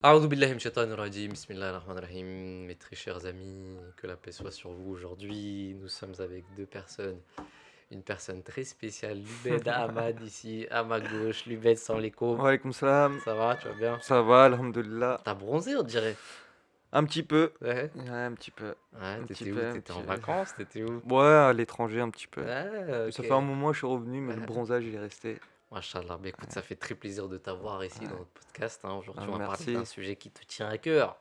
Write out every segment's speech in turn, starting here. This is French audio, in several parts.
A'udhu billahi minash shaitanir rajim, bismillahir rahmanir rahim. Mes très chers amis, que la paix soit sur vous aujourd'hui. Nous sommes avec deux personnes. Une personne très spéciale, Lubed Ahmad ici, à ma gauche. Lubed, salam alaikum. Wa alaykoum salam. Ça va, tu vas bien? Ça va, alhamdoulilah. T'as bronzé, on dirait. Un petit peu. Ouais. Ouais, un petit peu. Ouais, Un t'étais petit où? peu, un T'étais en petit- vacances? T'étais où? Ouais, à l'étranger un petit peu. Ah, Ça ok. fait un moment que je suis revenu, mais le Ouais. bronzage il est resté. Machallah, bah écoute, ça fait très plaisir de t'avoir ici dans notre podcast, hein. Aujourd'hui, Ah, on va parler merci. d'un sujet qui te tient à cœur.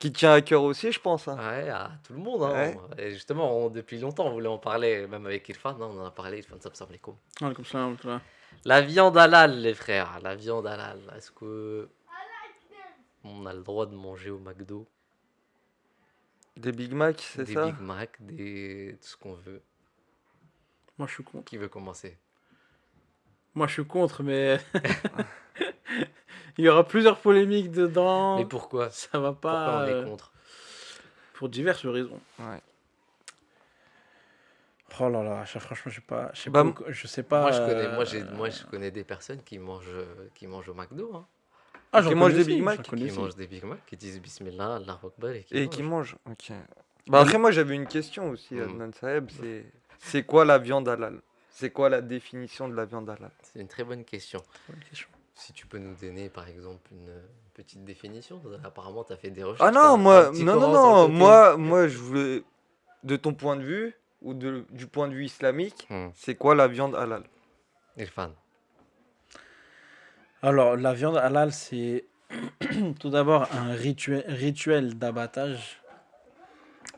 Qui tient à cœur aussi, je pense. Hein. Ouais, à tout le monde, hein. Ouais. Et justement, depuis longtemps, on voulait en parler, même avec Irfan, hein, on en a parlé. Irfan, salam alaikum. Comme ça, comme ça. La viande halal, les frères, la viande halal. Est-ce que on a le droit de manger au McDo Des Big Mac, c'est des ça? Big Mac, tout ce qu'on veut? Moi, je suis contre. Qui veut commencer? Moi, je suis contre, mais il y aura plusieurs polémiques dedans. Mais pourquoi? Ça va Pourquoi pas. on est contre? Pour diverses raisons. Ouais. Oh là là, franchement, je sais Bah, pas, je sais pas. Moi, je connais des personnes qui mangent au McDo, hein, Ah, Qui j'en mangent connais des Big aussi, Mac j'en connais qui aussi. mangent des Big Mac, qui disent Bismillah, Allahu Akbar et et qui mangent. mangent. Ok. Bah après, moi j'avais une question aussi, Adnan Saeb. C'est quoi la viande halal? C'est quoi la définition de la viande halal? C'est une très bonne question. Bonne question. Si tu peux nous donner, par exemple, une petite définition. Apparemment, tu as fait des recherches. Ah t'as non, un moi, petit non, non, Coran sur le non, côté. moi, je voulais, de ton point de vue, ou du point de vue islamique, Hmm. c'est quoi la viande halal? Irfan. Alors, la viande halal, c'est tout d'abord un rituel d'abattage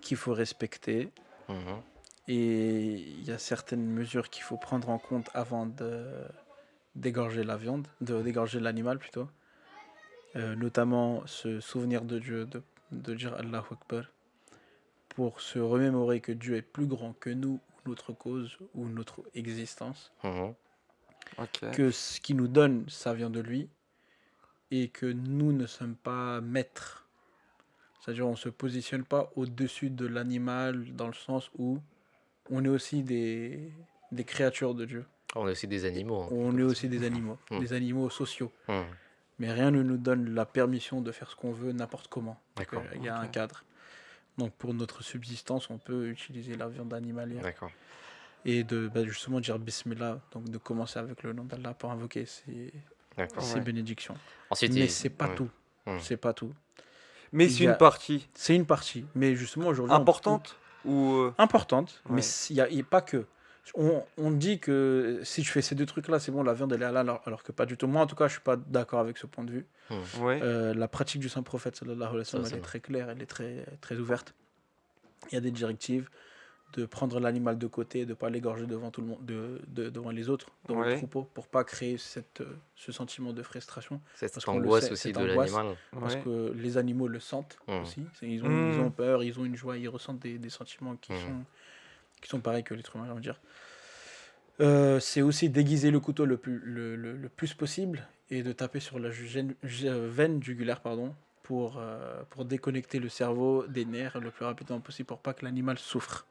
qu'il faut respecter. Mhm. Et il y a certaines mesures qu'il faut prendre en compte avant de d'égorger la viande, de d'égorger l'animal plutôt. Notamment se souvenir de Dieu, de dire Allahu Akbar, pour se remémorer que Dieu est plus grand que nous, notre cause ou notre existence, Mhm. Ok. que ce qui nous donne, ça vient de lui, et que nous ne sommes pas maîtres. C'est-à-dire on ne se positionne pas au-dessus de l'animal dans le sens où on est aussi des créatures de Dieu. On est aussi des animaux, hein, On est aussi des animaux, Hmm. des animaux sociaux. Hmm. Mais rien ne nous donne la permission de faire ce qu'on veut n'importe comment. Donc, D'accord. il y a un cadre. Donc pour notre subsistance, on peut utiliser la viande animalière. D'accord. Et de justement dire Bismillah, donc de commencer avec le nom d'Allah pour invoquer ses D'accord. Ouais. bénédictions. Ensuite, Mais c'est pas ouais. tout. Hmm. C'est pas tout. Mais Il c'est y a- une partie C'est une partie. Mais justement aujourd'hui... importante ou Importante, Ouais. mais il n'y a pas que. On dit que si tu fais ces deux trucs-là, c'est bon, la viande elle est halal, alors que pas du tout. Moi, en tout cas, je suis pas d'accord avec ce point de vue. ouais. La pratique du Saint-Prophète, sallallahu alayhi wa sallam, elle est très claire, elle est très, très ouverte. Il y a des directives de prendre l'animal de côté, de ne pas l'égorger devant tout le monde, devant les autres, devant le Ouais. troupeau, pour pas créer ce sentiment de frustration. Cette Parce qu'on le angoisse sait, aussi cette de angoisse. l'animal. Parce Ouais. que les animaux le sentent aussi. Ils ont peur, ils ont une joie, ils ressentent des sentiments qui sont pareils que l'être humain, j'ai envie de dire. C'est aussi déguiser le couteau le plus possible et de taper sur la veine jugulaire pour déconnecter le cerveau des nerfs le plus rapidement possible pour pas que l'animal souffre.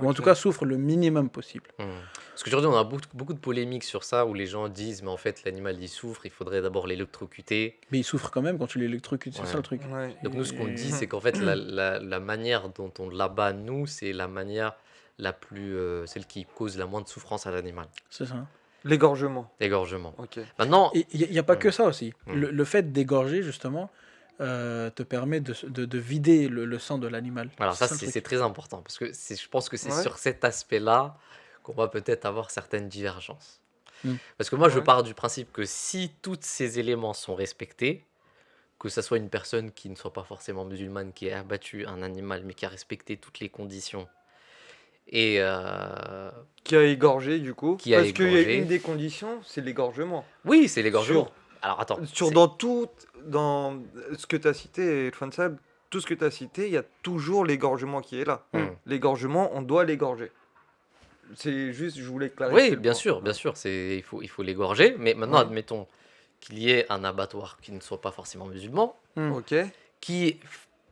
Ou en tout cas souffre le minimum possible. Parce qu'aujourd'hui, on a beaucoup de polémiques sur ça où les gens disent, mais en fait, l'animal il souffre, il faudrait d'abord l'électrocuter. Mais il souffre quand même quand tu l'électrocutes, c'est Ouais. ça le truc. Ouais. Donc, nous, ce qu'on dit, c'est qu'en fait, la manière dont on l'abat, nous, c'est la manière la plus. Celle qui cause la moins de souffrance à l'animal. C'est ça. L'égorgement. L'égorgement. Ok. Maintenant. Et il n'y a pas que ça aussi. Mm. Le fait d'égorger, justement, te permet de vider le sang de l'animal. Alors ça, le truc. c'est très important, parce que je pense que c'est Ouais. sur cet aspect-là qu'on va peut-être avoir certaines divergences. Mm. Parce que moi, je Ouais. pars du principe que si tous ces éléments sont respectés, que ça soit une personne qui ne soit pas forcément musulmane, qui ait abattu un animal, mais qui a respecté toutes les conditions, et Qui a égorgé du coup. Qui a Parce qu'il y a égorgé. une des conditions, c'est l'égorgement. oui, c'est l'égorgement. Alors attends, c'est- Dans ce que tu as cité, Irfan Saeb, tout ce que tu as cité, il y a toujours l'égorgement qui est là. Mm. L'égorgement, on doit l'égorger. C'est juste, je voulais clarifier. oui, le bien point. sûr, bien sûr, il faut l'égorger, mais maintenant, Ouais. admettons qu'il y ait un abattoir qui ne soit pas forcément musulman, Ok. qui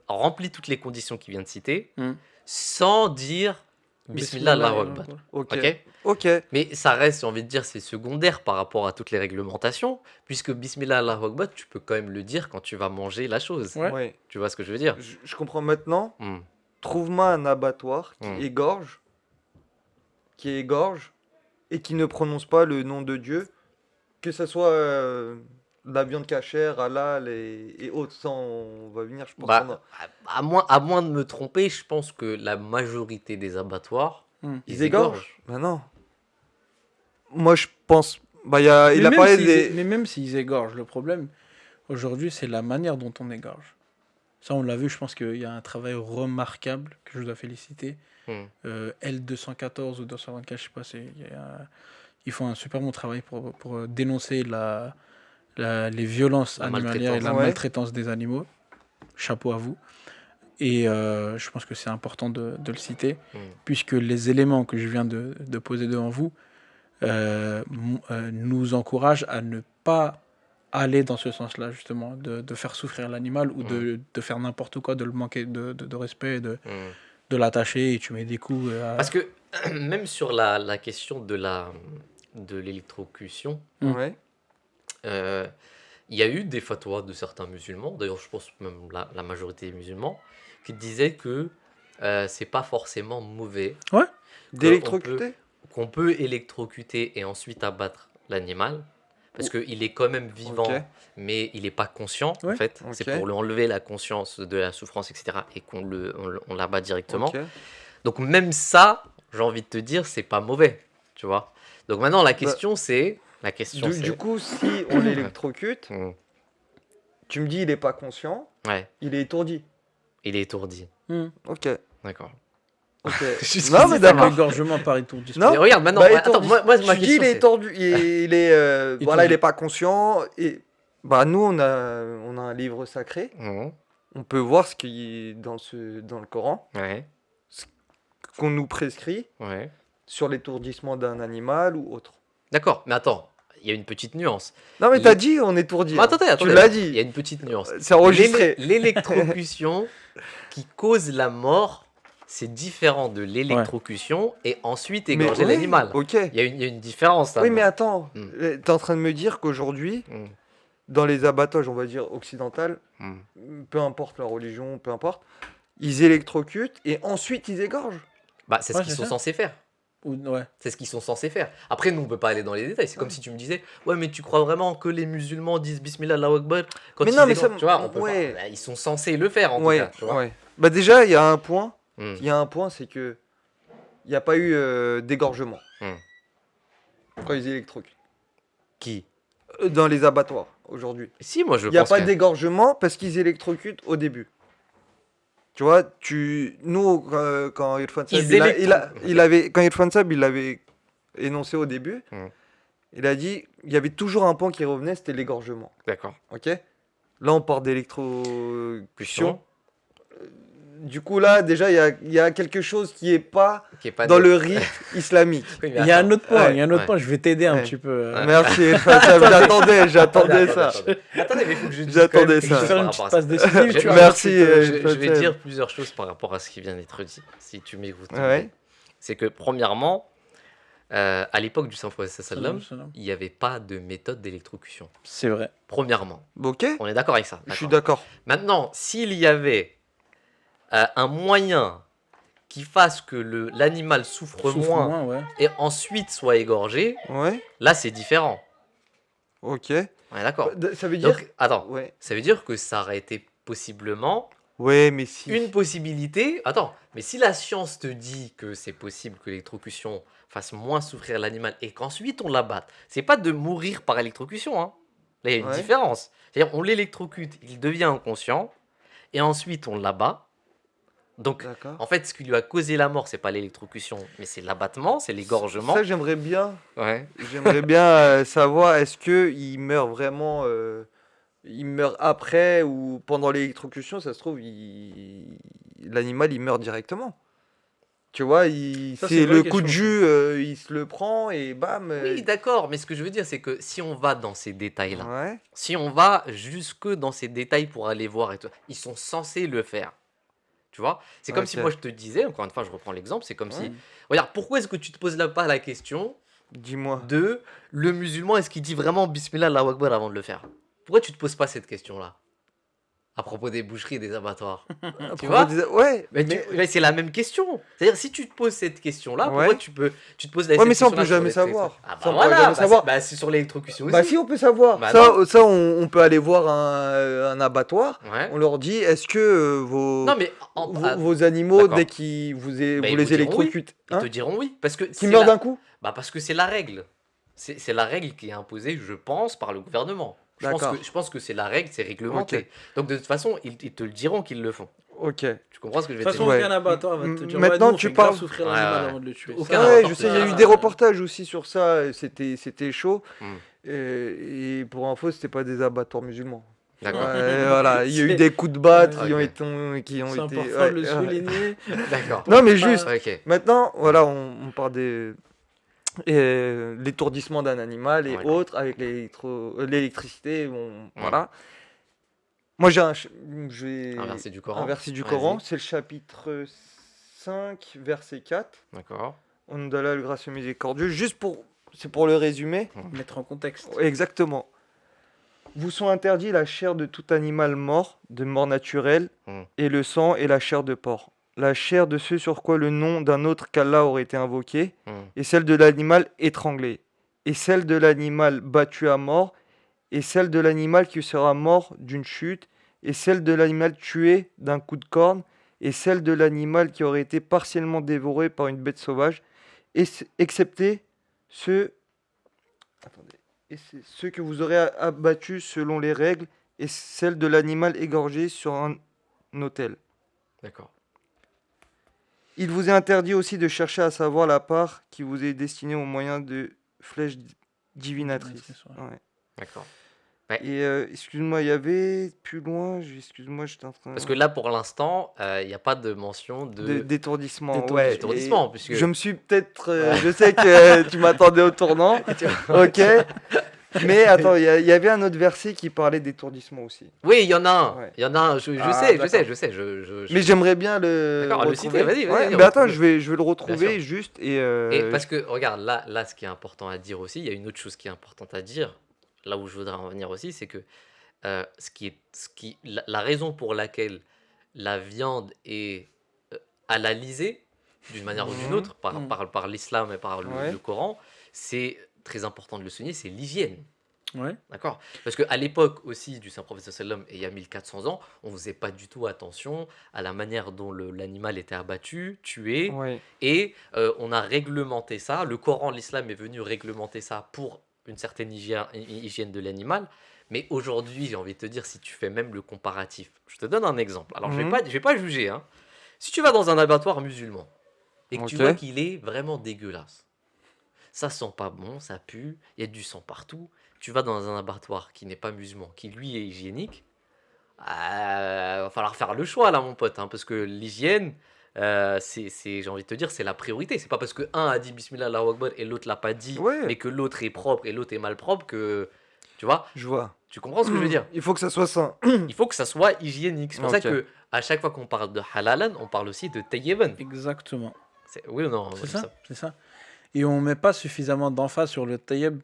remplit toutes les conditions qu'il vient de citer, Mm. sans dire Bismillah, Allahu Akbar. Ok. Ok. Ok. Mais ça reste, j'ai envie de dire, c'est secondaire par rapport à toutes les réglementations, puisque Bismillah, Allahu Akbar, tu peux quand même le dire quand tu vas manger la chose. Ouais. Ouais. Tu vois ce que je veux dire? Je comprends maintenant. Hmm. Trouve-moi un abattoir Hmm. qui égorge et qui ne prononce pas le nom de Dieu, que ce soit la viande cachère, halal et autres. Ça, on va venir, je pense. Bah, à moins de me tromper, je pense que la majorité des abattoirs, Ils égorgent. Bah non. Moi, je pense. Bah, il a Mais parlé même des. mais même s'ils égorgent, le problème, aujourd'hui, c'est la manière dont on égorge. Ça, on l'a vu, je pense qu'il y a un travail remarquable que je dois féliciter. L214 ou 224, je sais pas, ils font un super bon travail pour dénoncer les violences La animalières et la Ouais. maltraitance des animaux. Chapeau à vous. Et je pense que c'est important de le citer, puisque les éléments que je viens de poser devant vous nous encouragent à ne pas aller dans ce sens-là, justement, de faire souffrir l'animal ou de faire n'importe quoi, de le manquer de respect, de l'attacher et tu mets des coups. Parce que même sur la question de l'électrocution, Ouais. il y a eu des fatwas de certains musulmans, d'ailleurs je pense même la majorité des musulmans, qui disaient que c'est pas forcément mauvais D'électrocuter. qu'on peut électrocuter et ensuite abattre l'animal, parce qu'il est quand même vivant, Ok. mais il n'est pas conscient, en Ouais. fait. Ok. C'est pour lui enlever la conscience de la souffrance, etc., et on l'abat directement. Ok. Donc même ça, j'ai envie de te dire, c'est pas mauvais, tu vois. Donc maintenant, la question c'est... Du coup, si on l'électrocute, Hmm. tu me dis il est pas conscient, Ouais, il est étourdi. il est étourdi. Ok. D'accord. Ok. Jusqu'ici, Non, mais ça d'accord. va. L'égorgement par étourdissement. Non. Mais regarde, maintenant, Bah, attends, étourdi. moi ma Tu dis question il est c'est... étordu, il est voilà, Étourdi. il est pas conscient et bah nous on a un livre sacré, Mhm. on peut voir ce qui est dans le Coran Ouais, qu'on nous prescrit ouais. sur l'étourdissement d'un animal ou autre. D'accord, mais attends, il y a une petite nuance. Non mais Les- t'as dit on étourdit. Mais hein. attendez, Tu l'as il y a dit. une petite nuance. C'est enregistré. L'électrocution qui cause la mort, c'est différent de l'électrocution et ensuite Mais égorger ouais, l'animal. Ok. Il y a une différence là. Oui mais attends, Hmm. t'es en train de me dire qu'aujourd'hui dans les abattages on va dire occidentaux, peu importe la religion, peu importe, ils électrocutent et ensuite ils égorgent. Bah, c'est ce Ouais, qu'ils c'est sont ça. censés faire. Ouais. C'est ce qu'ils sont censés faire. Après, nous, on peut pas aller dans les détails. C'est comme si tu me disais, ouais, mais tu crois vraiment que les musulmans disent Bismillah, Allahu Akbar quand Mais ils non, mais égorgent ça- tu vois, on peut ouais. pas. Bah, ils sont censés le faire en tout Ouais, cas. Tu vois. ouais. Bah déjà, il y a un point. Hmm. Il y a un point, c'est que il n'y a pas eu d'égorgement quand ils électrocutent. Qui? Dans les abattoirs aujourd'hui. Si, moi je Il n'y a pense pas que... d'égorgement parce qu'ils électrocutent au début. Tu vois, nous, quand Irfan Sab, quand Irfan Sab, il l'avait énoncé au début, il a dit il y avait toujours un point qui revenait, c'était l'égorgement. D'accord. Ok. Là, on parle d'électrocution. Puissant. Du coup, là, déjà, il y a quelque chose qui est pas Qui est pas dans de- le rite islamique. Oui, mais Il y a un attends. autre point, Ouais, il y a un autre ouais. point, je vais t'aider un Ouais. petit peu. Merci, Irfan Sab, j'attendais ça. Attendez, mais il faut que je dise J'attendais quand même quelque ça. chose Faire par une rapport petite à ça. passe décisive, tu vois. Merci, Je vais Sab. dire plusieurs choses par rapport à ce qui vient d'être dit, si tu m'écoutes. Ouais. C'est que, premièrement, à l'époque du saint prophète sallam, il n'y avait pas de méthode d'électrocution. C'est vrai. Premièrement. Ok, On est d'accord avec ça. je suis d'accord. d'accord. Maintenant, s'il y avait un moyen qui fasse que l'animal souffre moins ouais. et ensuite soit égorgé, Ouais, là c'est différent. ok. On est d'accord. Ça veut dire. Donc, attends, Ouais. ça veut dire que ça aurait été possiblement Ouais, mais si. une possibilité. Attends, mais si la science te dit que c'est possible que l'électrocution fasse moins souffrir l'animal et qu'ensuite on l'abatte, c'est pas de mourir par électrocution. Hein. Là, il y a une Ouais. différence. C'est-à-dire, on l'électrocute, il devient inconscient et ensuite on l'abat. Donc, D'accord. en fait, ce qui lui a causé la mort, c'est pas l'électrocution, mais c'est l'abattement, c'est l'égorgement. Ça, j'aimerais bien. Ouais. J'aimerais bien savoir est-ce que il meurt vraiment. Il meurt après ou pendant l'électrocution, ça se trouve, l'animal il meurt directement. Tu vois, Ça, c'est c'est une vraie le coup de question, jus, il se le prend et bam. Oui, d'accord, mais ce que je veux dire, c'est que si on va dans ces détails-là, Ouais. si on va jusque dans ces détails pour aller voir et tout, ils sont censés le faire. Tu Tu vois? C'est comme si moi Ok. je te disais, encore une fois, je reprends l'exemple, c'est comme si, Ouais. regarde, pourquoi est-ce que tu te poses là pas la question Dis-moi. de le musulman, est-ce qu'il dit vraiment Bismillah Allahu Akbar avant de le faire? Pourquoi tu te poses pas cette question-là? À propos des boucheries et des abattoirs. À Tu propos vois? Ouais, Mais c'est la même question. C'est-à-dire, si tu te poses cette question-là, pourquoi Ouais. tu te poses Ouais, cette mais ça, on question-là peut sur jamais les traits savoir. Ah Ça, bah on peut voilà, jamais savoir. c'est sur l'électrocution Bah aussi. si, on peut savoir. Bah Ça, non. ça on peut aller voir un abattoir. Ouais. On leur dit, est-ce que Non, mais vos animaux, d'accord. dès qu'ils vous Bah, ils les vous diront oui. électrocutent, Ils te hein, diront oui. Parce que qui c'est meurent la... d'un coup? Bah parce que c'est la règle. C'est la règle qui est imposée, je pense, par le gouvernement. D'accord. Je pense que c'est la règle, c'est Ok. réglementé. Donc de toute façon, ils te le diront qu'ils le font. Ok. Tu comprends ce que je De vais toute te façon, dire? Ouais. aucun abattoir va te dire Maintenant, ouais, nous, on tu fait grave parles. souffrir Ouais, l'animal ouais. avant de le tuer. Aucun Ça, Ouais, abattoir je te sais, il y a dira eu ça. des reportages aussi sur ça. C'était chaud. Hmm. Et pour info, c'était pas des abattoirs musulmans. D'accord. Ouais, voilà, il y a eu C'est- des coups de batte Ouais. qui ont C'est été. important de le ouais. souligner. D'accord. Non, mais Pas- juste. Ok. Maintenant, voilà, on parle des l'étourdissement d'un animal et D'accord. autres avec l'électricité. Bon, Hmm. voilà. Moi, je vais Un verset du Coran. un verset du Vas-y. Coran. C'est le chapitre 5, verset 4. D'accord. On d'Allah le gracieux miséricordieux. C'est pour le résumer. Mettre en contexte. Exactement. Vous sont interdits la chair de tout animal mort, de mort naturelle, Hmm. et le sang et la chair de porc. La chair de ceux sur quoi le nom d'un autre qu'Allah aurait été invoqué, Hmm. et celle de l'animal étranglé, et celle de l'animal battu à mort, et celle de l'animal qui sera mort d'une chute, et celle de l'animal tué d'un coup de corne, et celle de l'animal qui aurait été partiellement dévoré par une bête sauvage, excepté ceux, attendez, et c'est ceux que vous aurez abattus selon les règles, et celle de l'animal égorgé sur un autel. D'accord. Il vous est interdit aussi de chercher à savoir la part qui vous est destinée au moyen de flèches divinatrices. Ouais. Ouais. D'accord. Et excuse-moi, il y avait plus loin, excuse-moi, j'étais en train Parce que là, pour l'instant, il n'y a pas de mention d'étourdissement. Ouais, d'étourdissement, et puisque... je me suis peut-être. Ouais. Je sais que tu m'attendais au tournant. Ok. Mais attends, il y avait un autre verset qui parlait d'étourdissement aussi. Oui, il y en a un. Ouais. Il y en a un. Je Ah, sais. Mais j'aimerais bien le D'accord, le retrouver. citer, vas-y, Ouais, vas-y, mais attends, retrouve-le. je vais le retrouver juste et. Et parce que, regarde, là, ce qui est important à dire aussi, il y a une autre chose qui est importante à dire, là où je voudrais en venir aussi, c'est que la raison pour laquelle la viande est halalisée, d'une manière ou d'une autre, par l'islam et par le Coran, c'est très important de le souligner, c'est l'hygiène. Ouais. D'accord. Parce qu'à l'époque aussi du Saint-Prophète sallam, et il y a 1400 ans, on ne faisait pas du tout attention à la manière dont l'animal était abattu, tué, Ouais. et on a réglementé ça. Le Coran, l'islam est venu réglementer ça pour une certaine hygiène de l'animal. Mais aujourd'hui, j'ai envie de te dire, si tu fais même le comparatif, je te donne un exemple. Alors, je vais pas juger. Hein. Si tu vas dans un abattoir musulman et que tu vois qu'il est vraiment dégueulasse, ça sent pas bon, ça pue, il y a du sang partout. Tu vas dans un abattoir qui n'est pas musulman, qui lui est hygiénique, va falloir faire le choix là, mon pote, hein, parce que l'hygiène, j'ai envie de te dire, c'est la priorité. C'est pas parce que un a dit Bismillah Allahu Akbar et l'autre l'a pas dit, mais que l'autre est propre et l'autre est mal propre que, tu vois. Je vois. Tu comprends ce que je veux dire? Il faut que ça soit sain. Il faut que ça soit hygiénique. C'est pour ça que à chaque fois qu'on parle de halalan, on parle aussi de tayyiban. Exactement. Oui ou non? C'est ça. Et on met pas suffisamment d'emphase sur le tayyib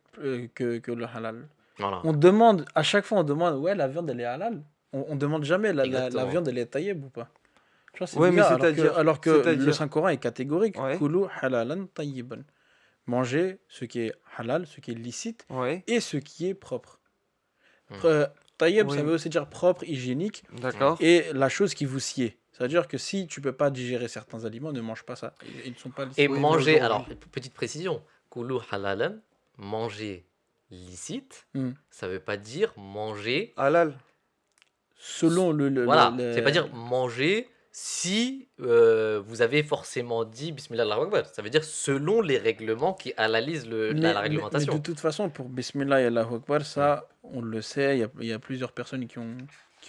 que le halal. Voilà. On demande, à chaque fois, on demande, ouais, la viande, elle est halal. On demande jamais la viande, elle est tayyib ou pas. Tu vois, c'est bizarre, alors que le Saint-Coran est catégorique. Kulu halalan tayyiban. Manger ce qui est halal, ce qui est licite, et ce qui est propre. Tayyib, ça veut aussi dire propre, hygiénique. D'accord. Et la chose qui vous sied. C'est-à-dire que si tu peux pas digérer certains aliments, ne mange pas ça. Ils ne sont pas licites. Et manger, alors, petite précision, kulu halalan, manger licite, ça veut pas dire manger halal. Selon voilà, c'est pas dire manger si vous avez forcément dit Bismillah Allahu Akbar. Ça veut dire selon les règlements qui halalisent la réglementation. Mais de toute façon, pour Bismillah et Allahu Akbar, ça, on le sait, il y a plusieurs personnes qui ont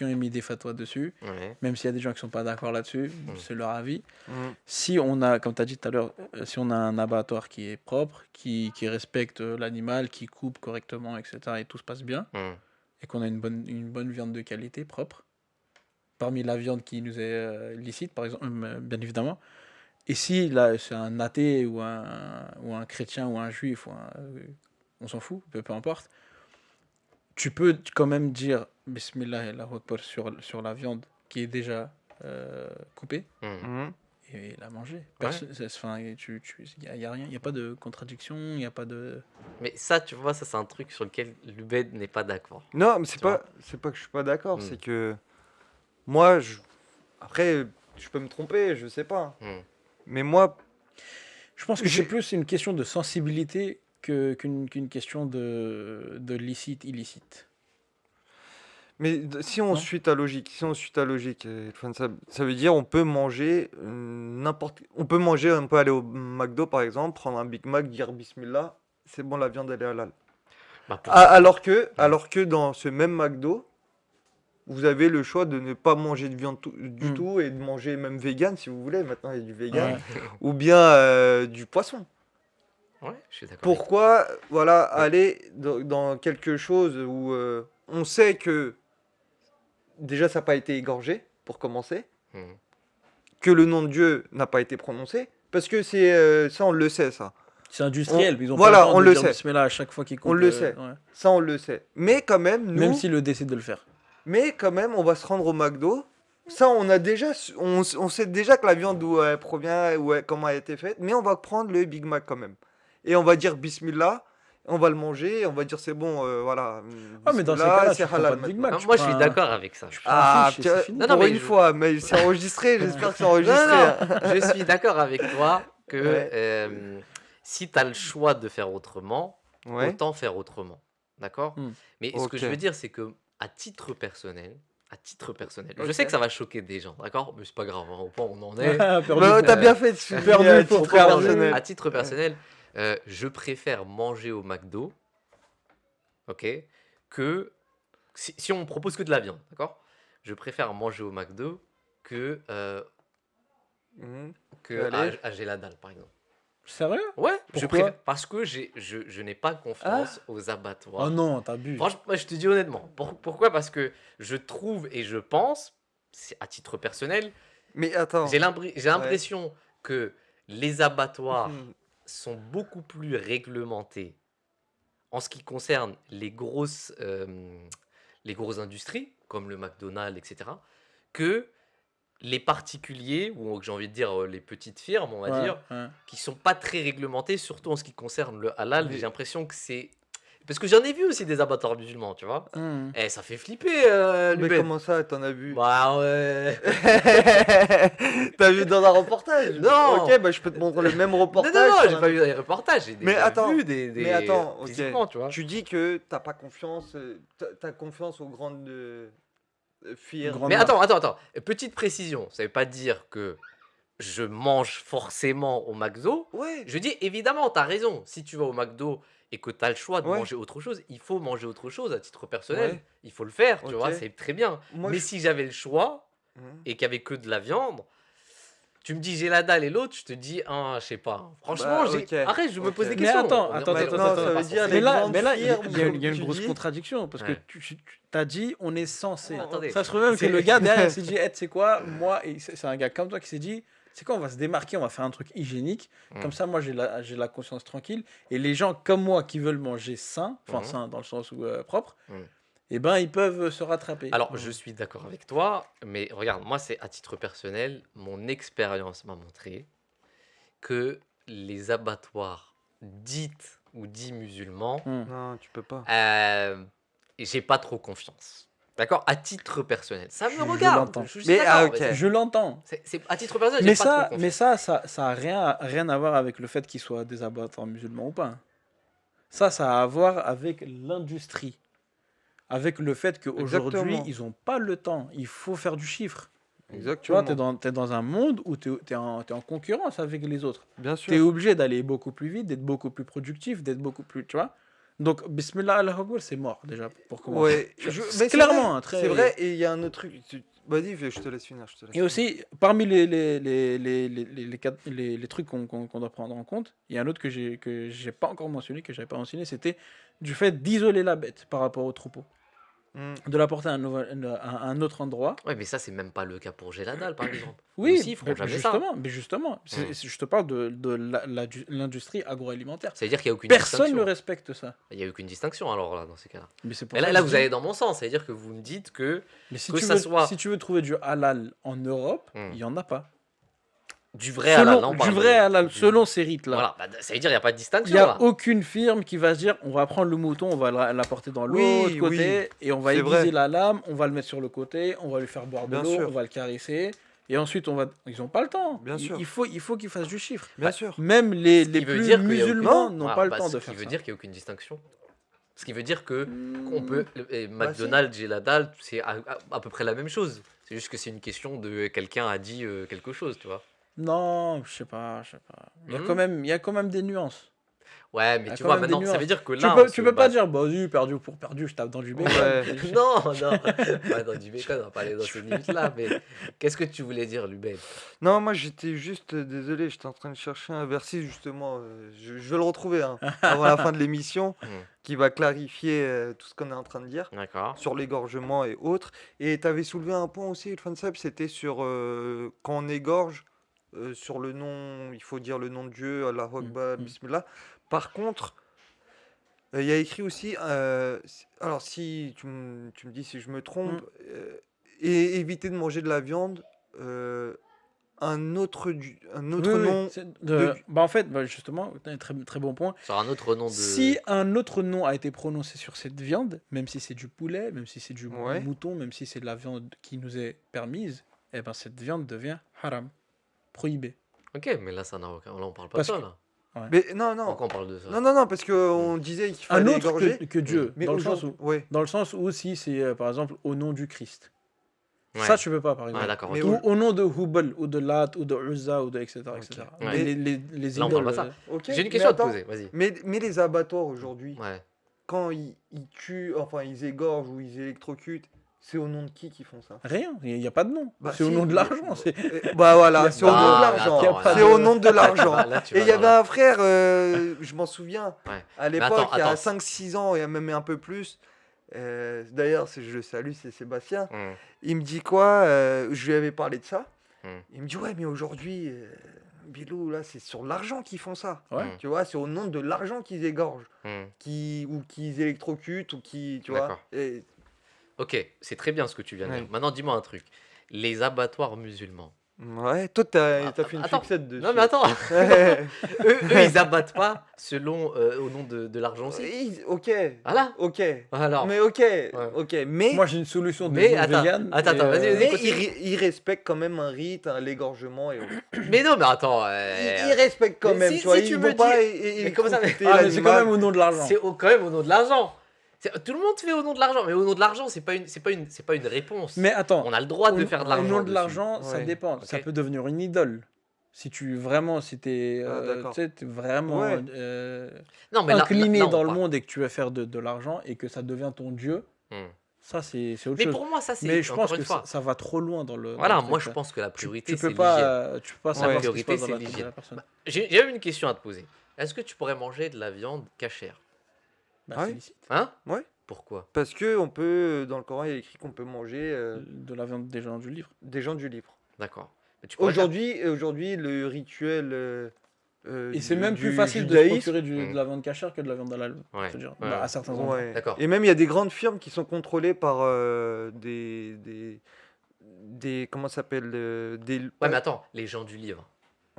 émis des fatwas dessus, même s'il y a des gens qui ne sont pas d'accord là-dessus, c'est leur avis. Si on a, comme tu as dit tout à l'heure, si on a un abattoir qui est propre, qui respecte l'animal, qui coupe correctement, etc., et tout se passe bien, et qu'on a une bonne viande de qualité, propre, parmi la viande qui nous est licite, par exemple, bien évidemment. Et si là, c'est un athée ou un chrétien ou un juif, on s'en fout, peu importe, tu peux quand même dire Bismillah et Allahu Akbar sur la viande qui est déjà coupée et la manger. Il n'y a rien, il n'y a pas de contradiction, il n'y a pas de... Mais ça, tu vois, ça c'est un truc sur lequel l'Ubed n'est pas d'accord. Non, mais c'est pas que je suis pas d'accord, c'est que moi, après, je peux me tromper, je sais pas. Mais moi, je pense que c'est plus une question de sensibilité qu'une question de licite, illicite. Mais si on suit ta logique, ça veut dire on peut manger on peut aller au McDo par exemple, prendre un Big Mac, dire Bismillah, c'est bon, la viande elle est halal. Alors que dans ce même McDo, vous avez le choix de ne pas manger de viande du tout et de manger même vegan si vous voulez. Maintenant il y a du vegan ou bien du poisson. Ouais, je suis d'accord. Pourquoi aller dans quelque chose où on sait que déjà ça n'a pas été égorgé pour commencer, que le nom de Dieu n'a pas été prononcé, parce que c'est ça on le sait ça. C'est industriel, ils ont pas le temps on de le dire sait. Bismillah à chaque fois qu'ils coupent. On le sait. Ça on le sait. Mais quand même même s'ils le décident de le faire. Mais quand même on va se rendre au McDo. Ça on a déjà on sait déjà que la viande d'où elle provient comment elle a été faite, mais on va prendre le Big Mac quand même. Et on va dire Bismillah, on va le manger, on va dire c'est bon, voilà. Mais dans ces cas-là, c'est halal. Big Mac, moi, je suis d'accord avec ça. Pour une fois, mais c'est enregistré, j'espère que c'est enregistré. Je suis d'accord avec toi que si tu as le choix de faire autrement, autant faire autrement. D'accord. Mais ce que je veux dire, c'est que à titre personnel, je sais que ça va choquer des gens, d'accord? Mais c'est pas grave, au point où on en est. T'as bien fait de perdu pour personnel. À titre personnel, je préfère manger au McDo, ok, que si on me propose que de la viande, d'accord? Je préfère manger au McDo que à Géladal, par exemple. Sérieux? Ouais, je préfère, parce que je n'ai pas confiance aux abattoirs. Oh non, t'abuses. Franchement, je te dis honnêtement. Pourquoi? Parce que je trouve et je pense, c'est à titre personnel, mais attends, j'ai l'impression que les abattoirs sont beaucoup plus réglementés en ce qui concerne les grosses industries, comme le McDonald's, etc., que les particuliers, ou j'ai envie de dire les petites firmes, on va dire, qui sont pas très réglementées, surtout en ce qui concerne le halal. J'ai l'impression que c'est... Parce que j'en ai vu aussi des abattoirs musulmans, tu vois. Et ça fait flipper, mais comment ça, t'en as vu? Bah ouais. T'as vu dans un reportage? Non. Ok, bah je peux te montrer le même reportage. Non, j'ai pas vu dans les reportages, j'ai vu des... Mais attends, physiquement, tu vois. Tu dis que t'as pas confiance, t'as confiance aux grandes firmes. Mais attends. Petite précision, ça veut pas dire que je mange forcément au McDo. Ouais. Je dis évidemment, t'as raison. Si tu vas au McDo et que t'as le choix de manger autre chose, il faut manger autre chose à titre personnel. Il faut le faire, tu vois, c'est très bien. Mais si j'avais le choix et qu'il y avait que de la viande, tu me dis j'ai la dalle et l'autre, je te dis je sais pas. Franchement, arrête, je me pose des questions. Mais attends, ça veut dire mais là, il y a une grosse contradiction parce que tu t'as dit on est censé. Ça se trouve même que le gars derrière s'est dit, tu sais quoi, moi, c'est un gars comme toi qui s'est dit, c'est quoi, on va se démarquer, on va faire un truc hygiénique. Comme ça, moi, j'ai la conscience tranquille. Et les gens comme moi qui veulent manger sain, sain dans le sens où propre, eh ben, ils peuvent se rattraper. Alors, je suis d'accord avec toi, mais regarde, moi, c'est à titre personnel, mon expérience m'a montré que les abattoirs dits musulmans, non, tu peux pas. J'ai pas trop confiance. D'accord? À titre personnel. Ça me regarde. Je l'entends. C'est à titre personnel, j'ai pas trop confiance. Mais ça a rien à voir avec le fait qu'ils soient des abattoirs musulmans ou pas. Ça a à voir avec l'industrie. Avec le fait qu'aujourd'hui, ils n'ont pas le temps. Il faut faire du chiffre. Exactement. Tu vois, tu es dans un monde où tu es en concurrence avec les autres. Bien sûr. Tu es obligé d'aller beaucoup plus vite, d'être beaucoup plus productif, d'être beaucoup plus... Tu vois. Donc, Bismillah al-Habboul, c'est mort déjà pour commencer. Ouais, mais clairement, c'est vrai, et il y a un autre truc. Vas-y, je te laisse finir. Et aussi, parmi les trucs qu'on doit prendre en compte, il y a un autre que j'ai pas encore mentionné, que j'avais pas mentionné, c'était du fait d'isoler la bête par rapport au troupeau. de l'apporter à un autre endroit. Ouais, mais ça, c'est même pas le cas pour Géladal, par exemple. Oui, Aussi, ils feront jamais ça. justement, je te parle de l'industrie agroalimentaire. Ça veut dire qu'il n'y a aucune Personne distinction. ne respecte ça. Il n'y a aucune distinction, alors, là, dans ces cas-là. Mais c'est pour Et ça là, que vous je dis- allez dans mon sens. Ça veut dire que vous me dites que Mais si que tu ça veux, soit- si tu veux trouver du halal en Europe, il n'y en a pas. du vrai halal, là, on Du parle vrai de- halal, du- selon ces rites-là. Voilà, bah, ça veut dire qu'il n'y a pas de Il distinction, n'y a là. aucune firme qui va se dire on va prendre le mouton, on va l'apporter dans l'autre Oui, côté, et on va c'est aiguiser vrai. la lame, on va le mettre sur le côté, on va lui faire boire de Bien l'eau, sûr. on va le caresser, et ensuite ils n'ont pas le temps. Bien sûr. Il faut qu'ils fassent du chiffre. Bien sûr. Même les Ce qui veut plus dire qu'il y a musulmans aucun- n'ont Voilà, pas le bah, temps ce de qui faire veut ça. dire qu'il n'y a aucune distinction. Ce qui veut dire que on Hmm. peut. Et McDonald's, Géladal, c'est à peu près la même chose. C'est juste que c'est une question de quelqu'un a dit quelque chose, tu vois. Non, je sais pas. Il y a quand même des nuances. Ouais, Il y mais a tu quand vois, même des maintenant, ça nuances. veut dire que Tu là. peux pas dire, bah vas-y, perdu pour perdu, je tape dans du bacon. Ouais. Non, non, pas dans du bacon, on va pas aller dans ces limites-là. Mais qu'est-ce que tu voulais dire, Lubin? Non, moi j'étais juste désolé, j'étais en train de chercher un verset justement. Je vais le retrouver hein, avant la fin de l'émission, qui va clarifier tout ce qu'on est en train de dire D'accord. sur l'égorgement et autres. Et tu avais soulevé un point aussi, Irfan Sab, c'était sur quand on égorge, sur le nom, il faut dire le nom de Dieu, Allah Akbar, Bismillah. Par contre, il y a écrit aussi, alors si tu me dis si je me trompe, et éviter de manger de la viande, un autre Oui, oui, nom. Bah en fait, justement, très, très bon point. Sur un autre nom de. Si un autre nom a été prononcé sur cette viande, même si c'est du poulet, même si c'est du Ouais. mouton, même si c'est de la viande qui nous est permise, eh ben cette viande devient haram, prohibée. Ok, mais là, ça n'a aucun. Là, on parle pas Parce de ça, que- là. Mais non, Pourquoi on parle de ça? non, parce qu'on disait qu'il Un fallait autre égorger. que Dieu, Mais dans le sens aujourd'hui, où, ouais. dans le sens où si c'est par exemple au nom du Christ. Ouais. Ça, tu peux pas, par exemple. Ouais, d'accord. Mais ok. Ou au nom de Hubal, ou de Lat, ou de Uzza, ou de etc. etc. Ouais. Mais les Là, on parle idoles. pas ça. Ok, J'ai une mais question à te attends, poser, vas-y. Mais les abattoirs aujourd'hui, Ouais. quand ils tuent, enfin ils égorgent ou ils électrocutent, c'est au nom de qui font ça? Rien, il n'y a pas de nom. Bah, c'est au si, nom de mais- l'argent. C'est... Bah voilà, Y a c'est au pas- nom de Ah, l'argent. mais attends, C'est là- au nom de l'argent. Là, tu Et vas il y dans avait la- un frère, je m'en souviens, Ouais. à Mais l'époque, il y a attends. 5-6 ans, et même un peu plus. D'ailleurs, je le salue, c'est Sébastien. Il me dit quoi? Je lui avais parlé de ça. Il me dit, ouais, mais aujourd'hui, Bilou, là, c'est sur l'argent qu'ils font ça. Ouais. Tu vois, c'est au nom de l'argent qu'ils égorgent, ou qu'ils électrocutent, ou qui, tu vois. D'accord. Et- Ok, c'est très bien ce que tu viens de Ouais. dire. Maintenant, dis-moi un truc. Les abattoirs musulmans. Ouais, toi, t'as fait une Attends. fixette dessus. Non, mais attends. Ouais. eux, ils abattent pas selon au nom de l'argent aussi. Ok, Voilà. ok. Alors. Mais ok, mais, Moi, j'ai une solution de Mais non attends, vegan. attends, et, vas-y, vas-y. mais continue. il respecte quand même un rite, l'égorgement et autres. Mais non, mais attends. Il respecte quand mais même, si- tu vois, si ils tu vont me pas dis- et mais comment ça, mais- Ah, mais c'est quand même au nom de l'argent. c'est quand même au nom de l'argent. Tout le monde fait au nom de l'argent, mais au nom de l'argent, c'est pas une réponse. Mais attends, On a le droit de faire de au l'argent. nom de dessus. l'argent, ça Ouais. dépend. Ça Ok. peut devenir une idole. Si t'es d'accord. tu sais, t'es vraiment Ouais. Non, mais là, incliné là, on dans le parle- monde et que tu veux faire de l'argent et que ça devient ton dieu, Hmm. ça c'est autre Mais chose. pour moi, ça c'est. Mais je pense encore que une fois. ça va trop loin dans le. Voilà, dans le moi truc, je là. pense que la Tu priorité peux c'est l'hygiène. pas, tu peux pas savoir ce qui se priorité, passe dans c'est la tête de l'hygiène. la personne. J'ai même une question à te poser. Est-ce que tu pourrais manger de la viande cachère? Bah, Ouais. c'est licite. Hein? Ouais. Pourquoi? Parce que on peut, dans le Coran, il y a écrit qu'on peut manger De la viande des gens du livre. des gens du livre. D'accord. Mais tu pourrais faire- Aujourd'hui, le rituel. Et c'est même plus du facile de se judaïsme. procurer Mm. de la viande cachère que de la viande halal. Ouais. je veux dire, Ouais. à certains endroits. Ouais. D'accord. Et même il y a des grandes firmes qui sont contrôlées par comment ça s'appelle des. Ouais, mais attends, les gens du livre.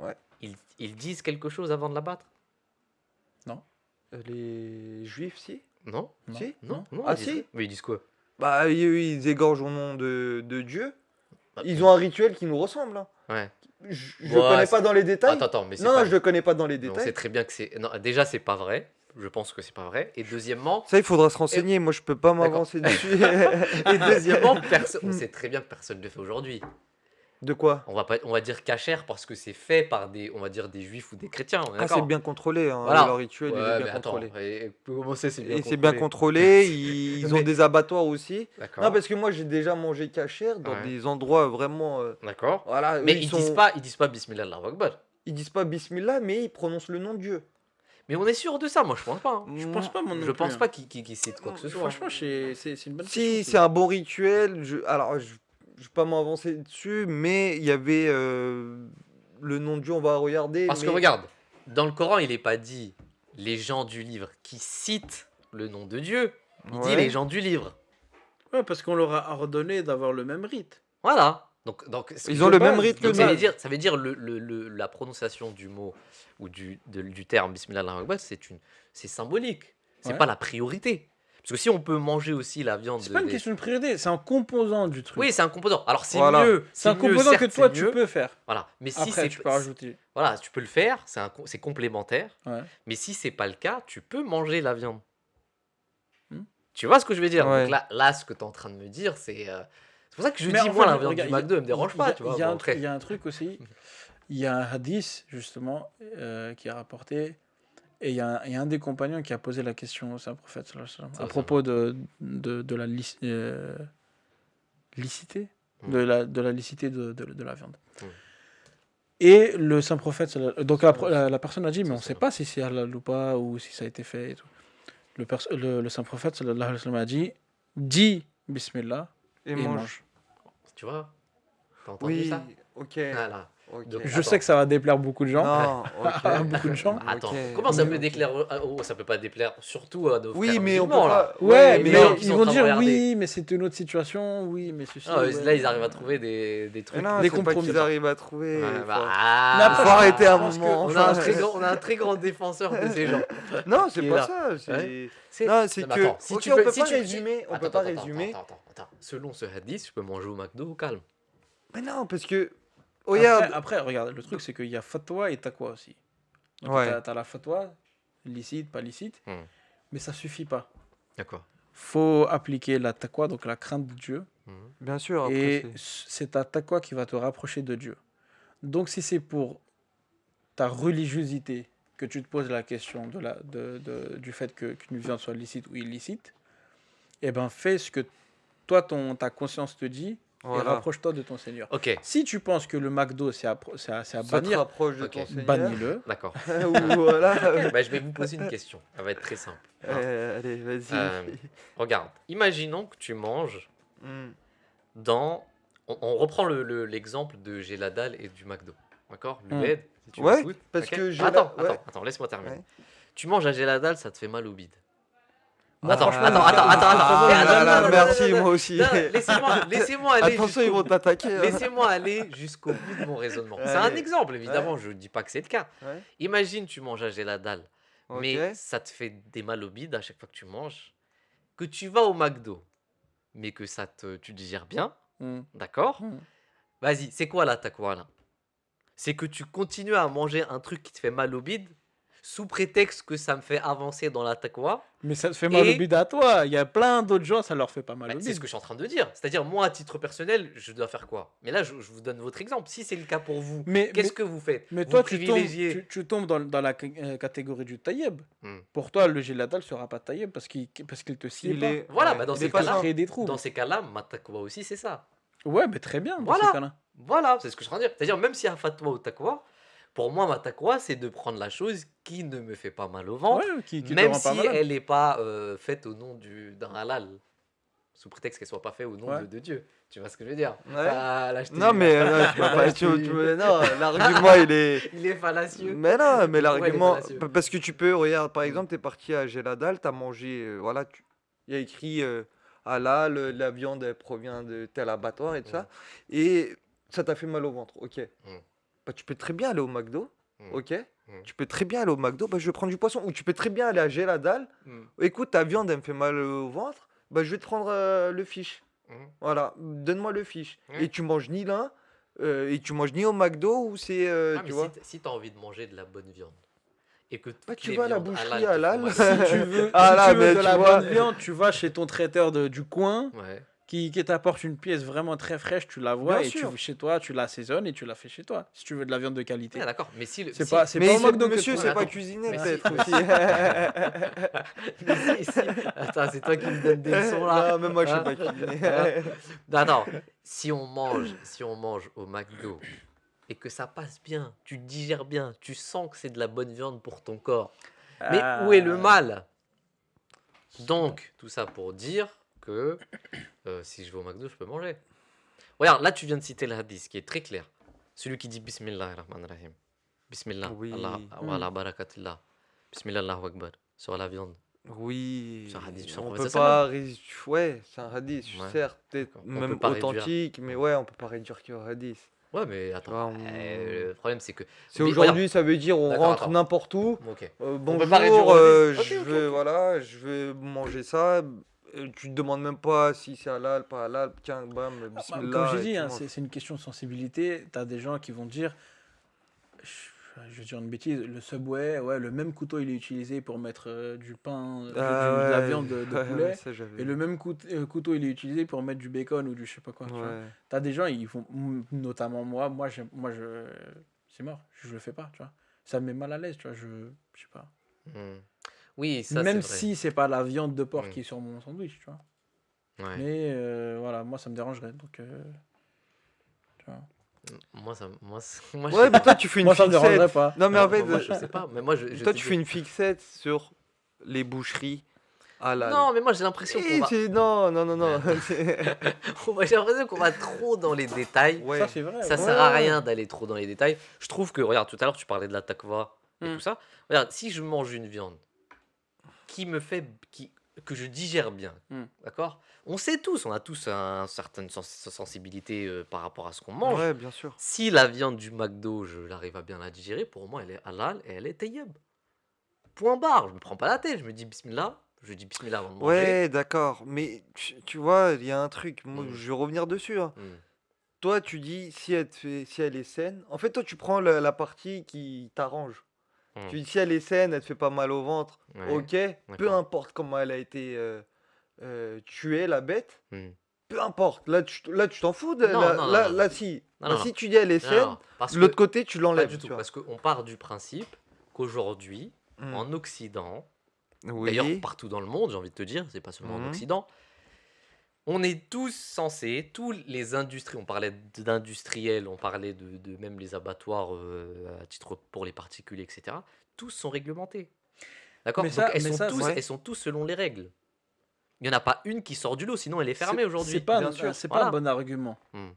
Ouais. Ils disent quelque chose avant de l'abattre? Les juifs, si. Non? Non. Si. Non? Non, Ah, ils disent si. quoi? Mais ils disent quoi? Bah ils égorgent au nom de Dieu. Bah, Ils ont un rituel qui nous ressemble. Hein. Ouais. Je Ouais, connais c'est- pas dans les détails. Attends, mais c'est Non, pas. je le connais pas dans les Mais on détails. sait très bien que c'est. Non, déjà, c'est pas vrai. Je pense que c'est pas vrai. Et deuxièmement, Ça, il faudra se renseigner. Moi, je peux pas m'avancer dessus. et deuxièmement, on sait très bien que personne ne le fait aujourd'hui. De quoi? On va dire cachère parce que c'est fait par on va dire des juifs ou des chrétiens. On est Ah, d'accord? c'est bien contrôlé. Hein, Voilà. leur rituel, il Ouais, est mais bien attends, contrôlé. et comment c'est bien Et c'est bien contrôlé. Ils ont Mais- des abattoirs aussi. D'accord. Non, parce que moi, j'ai déjà mangé cachère dans Ouais. des endroits vraiment. D'accord. Voilà. Mais eux, ils disent pas Bismillah Allahu Akbar. Ils disent pas Bismillah, mais ils prononcent le nom de Dieu. Mais on est sûr de ça, moi je pense pas. Je pense pas, moi non Je plus, pense hein. pas qu'il cite quoi que ce soit. Franchement, c'est une bonne Si, question. c'est un bon rituel. Alors, je vais pas m'avancer dessus, mais il y avait le nom de Dieu, on va regarder. Parce que regarde, dans le Coran, il n'est pas dit les gens du livre qui citent le nom de Dieu. Il dit les gens du livre. Ouais, parce qu'on leur a ordonné d'avoir le même rite. Voilà. Donc Ils ont le même rythme que donc nous. ça veut dire la prononciation du mot ou du terme Bismillah Allahu Akbar, c'est symbolique. C'est Ouais. pas la priorité. Parce que si on peut manger aussi la viande. C'est pas une question de priorité, c'est un composant du truc. Oui, c'est un composant. Alors c'est Voilà. mieux. C'est un mieux, composant certes, que toi c'est tu mieux. peux faire. Voilà. Mais si Après, c'est tu peux rajouter. voilà, tu peux le faire. C'est complémentaire. Ouais. Mais si c'est pas le cas, tu peux manger la viande. Hmm. Tu vois ce que je veux dire? Ouais. Donc là, ce que tu es en train de me dire, c'est pour ça que je Mais dis, en moi, fait, la viande regarde, du McDo, elle me dérange pas, tu vois. Il y a Bon, un après. truc- il y a un truc aussi. Il y a un hadith, justement, qui est rapporté. Et il y a un des compagnons qui a posé la question au Saint-Prophète sallallahu alayhi wa sallam, à propos de la licité, de la licité de la viande. Et le Saint-Prophète, donc la personne a dit, mais on ne sait pas si c'est halal ou pas, ou si ça a été fait et tout. Le Saint-Prophète sallallahu alayhi wa sallam a dit, dis Bismillah Et et mange. mange. Tu vois? T'as entendu Oui, ça? ok. Voilà. ok. Donc, Je Attends. sais que ça va déplaire beaucoup de gens. Non, À ok. beaucoup de gens. Attends, Ok. comment ça Oui, peut ok. déclaire ça peut pas déplaire surtout à nos Oui, frères mais on peut musulmans, là. pas. Ouais, les mais gens qui ils sont en vont train de dire regarder. oui, mais c'est une autre situation, oui, mais ceci. Ah, ouais. là, ils arrivent à trouver des Mais trucs. non, Des c'est pas compromis. qu'ils arrivent à trouver. Ouais, faut- Mais ah, après, faut arrêter un je pense que- moment. on a un très grand défenseur de ces gens. Non, c'est qui est pas là. ça. C'est Ouais. non, c'est mais que. attends, si Ok, tu on peux- peut si pas tu- résumer. On peut Attends, pas attends, résumer. attends. Selon ce hadith, je peux manger au McDo au calme. Mais non, parce que. Regarde. Après, regarde, le truc c'est qu'il y a fatwa et taqwa aussi. Donc, Ouais. t'as la fatwa, licite, pas licite, Hmm. mais ça suffit pas. D'accord. Faut appliquer la taqwa, donc la crainte de Dieu, Bien sûr. Après, et c'est ta taqwa qui va te rapprocher de Dieu. Donc si c'est pour ta religiosité que tu te poses la question du fait qu'une viande soit licite ou illicite, eh ben fais ce que toi, ta conscience te dit, et Voilà. rapproche-toi de ton Seigneur. Ok, Si tu penses que le McDo, c'est à Ça te bannir, rapproche de Ok. ton Seigneur. bannis-le. d'accord. Ou voilà. Bah, je vais vous poser une question. Elle va être très simple. Allez, vas-y. Regarde, imaginons que tu manges Hmm. dans. On reprend l'exemple de j'ai la dalle et du McDo. D'accord? L'UED, si tu Ouais, m'écoutes, parce ok. que j'ai Attends, la- ouais. attends, laisse-moi terminer. Ouais. Tu manges à j'ai la dalle, ça te fait mal au bide. Moi, Attends, franchement, attends. Ah, Eh, là, là, non, merci, non, moi aussi. non, laissez-moi aller. Attention, ils vont t'attaquer. hein. Laissez-moi aller jusqu'au bout de mon raisonnement. C'est un Allez. exemple, évidemment, je ne dis pas que c'est le cas. Ouais. Imagine, tu manges à la dalle, Ok. mais ça te fait des mal au bide à chaque fois que tu manges. Que tu vas au McDo, mais que tu digères bien, Hmm. d'accord? Hmm. Vas-y, c'est quoi la taqwa là? C'est que tu continues à manger un truc qui te fait mal au bide, sous prétexte que ça me fait avancer dans la taqwa. Mais ça te fait mal Et- au bide à toi. Il y a plein d'autres gens, ça leur fait pas mal Bah, au c'est bide. ce que je suis en train de dire. C'est-à-dire, moi, à titre personnel, je dois faire quoi? Mais là, je vous donne votre exemple. Si c'est le cas pour vous, Mais, qu'est-ce mais, que vous faites? mais Vous toi, tu tombes, privilégiez- tu tombes dans la catégorie du taïeb. Hmm. Pour toi, le géladal sera pas taïeb parce qu'il te sied Il pas. est. Voilà, ouais, bah, dans il ces est pas cas-là- ça. Créer des troubles. Dans ces cas-là, ma taqwa aussi, c'est ça. Ouais, mais très bien. Dans Voilà. ces cas-là. Voilà, c'est ce que je suis en train de dire. C'est-à-dire, même s'il y a fatwa ou taqwa, pour moi, ma taqwa, c'est de prendre la chose qui ne me fait pas mal au ventre, Ouais, qui te même rend pas si malade. elle n'est pas faite au nom d'un halal, sous prétexte qu'elle soit pas faite au nom Ouais. de Dieu. Tu vois ce que je veux dire? Ouais. Ah, là, je t'ai Non, eu, mais là. non, tu peux pas. Là, je t'ai eu. Non, l'argument, il est. Il est fallacieux. Mais non, mais Pourquoi il est l'argument. fallacieux Parce que tu peux, regarde, par exemple, t'es parti à Géladal, t'as mangé. Voilà, il y a écrit halal, la viande elle provient de tel abattoir et tout ça. Et ça t'a fait mal au ventre, ok. Bah, tu peux très bien aller au McDo, ok. Tu peux très bien aller au McDo, bah, je vais prendre du poisson. Ou tu peux très bien aller à Géladal. Écoute, ta viande, elle me fait mal au ventre, bah, je vais te prendre le fish. Voilà, donne-moi le fish. Ouais. Et tu manges ni l'un, et tu manges ni au McDo, ou c'est. Ah, tu mais vois. si tu as envie de manger de la bonne viande, et que Bah, toutes tu les vas à la viandes boucherie halal te font halal. mal- Si tu veux, Ah si là, tu veux mais de tu la vois. bonne viande, tu vas chez ton traiteur du coin Ouais. qui t'apporte une pièce vraiment très fraîche, tu la vois Bien et sûr. chez toi, tu l'assaisonnes et tu la fais chez toi. Si tu veux de la viande de qualité. Ouais, d'accord, mais si C'est si- pas, c'est Mais pas au c'est- McDo que monsieur, tu c'est vas. pas Attends. cuisiner Mais peut-être si- aussi. Attends, c'est toi qui me donne des leçons là. Non, mais moi je sais Hein pas cuisiner. Non, attends, si on mange au McDo et que ça passe bien, tu digères bien, tu sens que c'est de la bonne viande pour ton corps, Mais où est le mal? Donc, tout ça pour dire que si je vais au McDo, je peux manger. Regarde, là, tu viens de citer le hadith, qui est très clair. Celui qui dit Bismillah ar-Rahman ar-Rahim. Bismillah, Allah, Oui, wa barakatillah. Bismillah, Allahu Akbar. Sur la viande. C'est un oui. hadith du On prophète peut sallam. pas. Ouais, c'est un hadith, Ouais, certes, peut-être d'accord. On peut même pas réduire. authentique, mais ouais, on peut pas réduire qu'au hadith. Ouais, mais Tu attends. vois, Le problème, c'est que. c'est Regarde. aujourd'hui, ça veut dire on D'accord, rentre attends. n'importe où. Ok. Bonjour, pas réduire au hadith. je Ok, ok, veux, ok. voilà, je veux manger ça. Tu te demandes même pas si c'est halal, pas halal. Tiens, bam, Comme bismillah. j'ai Et dit, tu hein, manges. c'est une question de sensibilité. Tu as des gens qui vont dire, je vais dire une bêtise, le Subway, ouais, le même couteau il est utilisé pour mettre du pain, de Ah la ouais, viande de ouais, poulet, ça j'avais. et le même couteau il est utilisé pour mettre du bacon ou du je sais pas quoi. Tu vois. Ouais. T'as des gens, ils font, notamment moi, c'est mort, je le fais pas, tu vois. Ça me met mal à l'aise, tu vois, je sais pas. Oui, ça, Même c'est vrai. si c'est pas la viande de porc qui est sur mon sandwich, tu vois. Ouais. Mais voilà, moi ça me dérangerait, donc tu vois. Moi, je Ouais, sais mais pas. toi, tu fais une Moi ça me dérangerait fixette. pas. Non, mais en fait, Moi, je sais pas. Mais moi, je toi, te tu dis- fais une fixette sur les boucheries halal. Non, mais moi, j'ai l'impression qu'on va. Non, non, non, non. J'ai l'impression qu'on va trop dans les détails. Ouais. Ça c'est vrai. Ça ouais. sert à rien d'aller trop dans les détails. Je trouve que, regarde, tout à l'heure, tu parlais de la takva et tout ça. Regarde, si je mange une viande que je digère bien, d'accord? On sait tous, on a tous une certaine sensibilité par rapport à ce qu'on mange. Ouais, bien sûr. Si la viande du McDo, j'arrive à bien la digérer, pour moi, elle est halal et elle est tayyib. Point barre, je me prends pas la tête, je me dis bismillah, je dis bismillah avant de manger. Ouais, d'accord. Mais tu vois, il y a un truc. Moi, Mm. je vais revenir dessus. Hein. Mm. Toi, tu dis si elle est saine. En fait, toi, tu prends la partie qui t'arrange. Mm. Tu dis si elle est saine, elle te fait pas mal au ventre. Ouais, Ok. Peu d'accord. importe comment elle a été tuée, la bête. Mm. Peu importe. Là, tu t'en fous. De, Non, là, non, là, non, là, non. si. Non, Là, non, si non. tu dis elle est Non, saine, non, parce de l'autre que côté, tu pas l'enlèves. du Tu tout, vois. parce qu'on part du principe qu'aujourd'hui, Mm. en Occident, Oui. d'ailleurs partout dans le monde, j'ai envie de te dire, c'est pas seulement en Occident, on est tous censés, tous les industries, on parlait d'industriels, on parlait de même les abattoirs à titre pour les particuliers, etc. Tous sont réglementés. D'accord? Mais Donc ça, elles sont tous selon les règles. Il n'y en a pas une qui sort du lot, sinon elle est fermée c'est aujourd'hui. pas, bien sûr. c'est pas Voilà. un bon argument. Mm.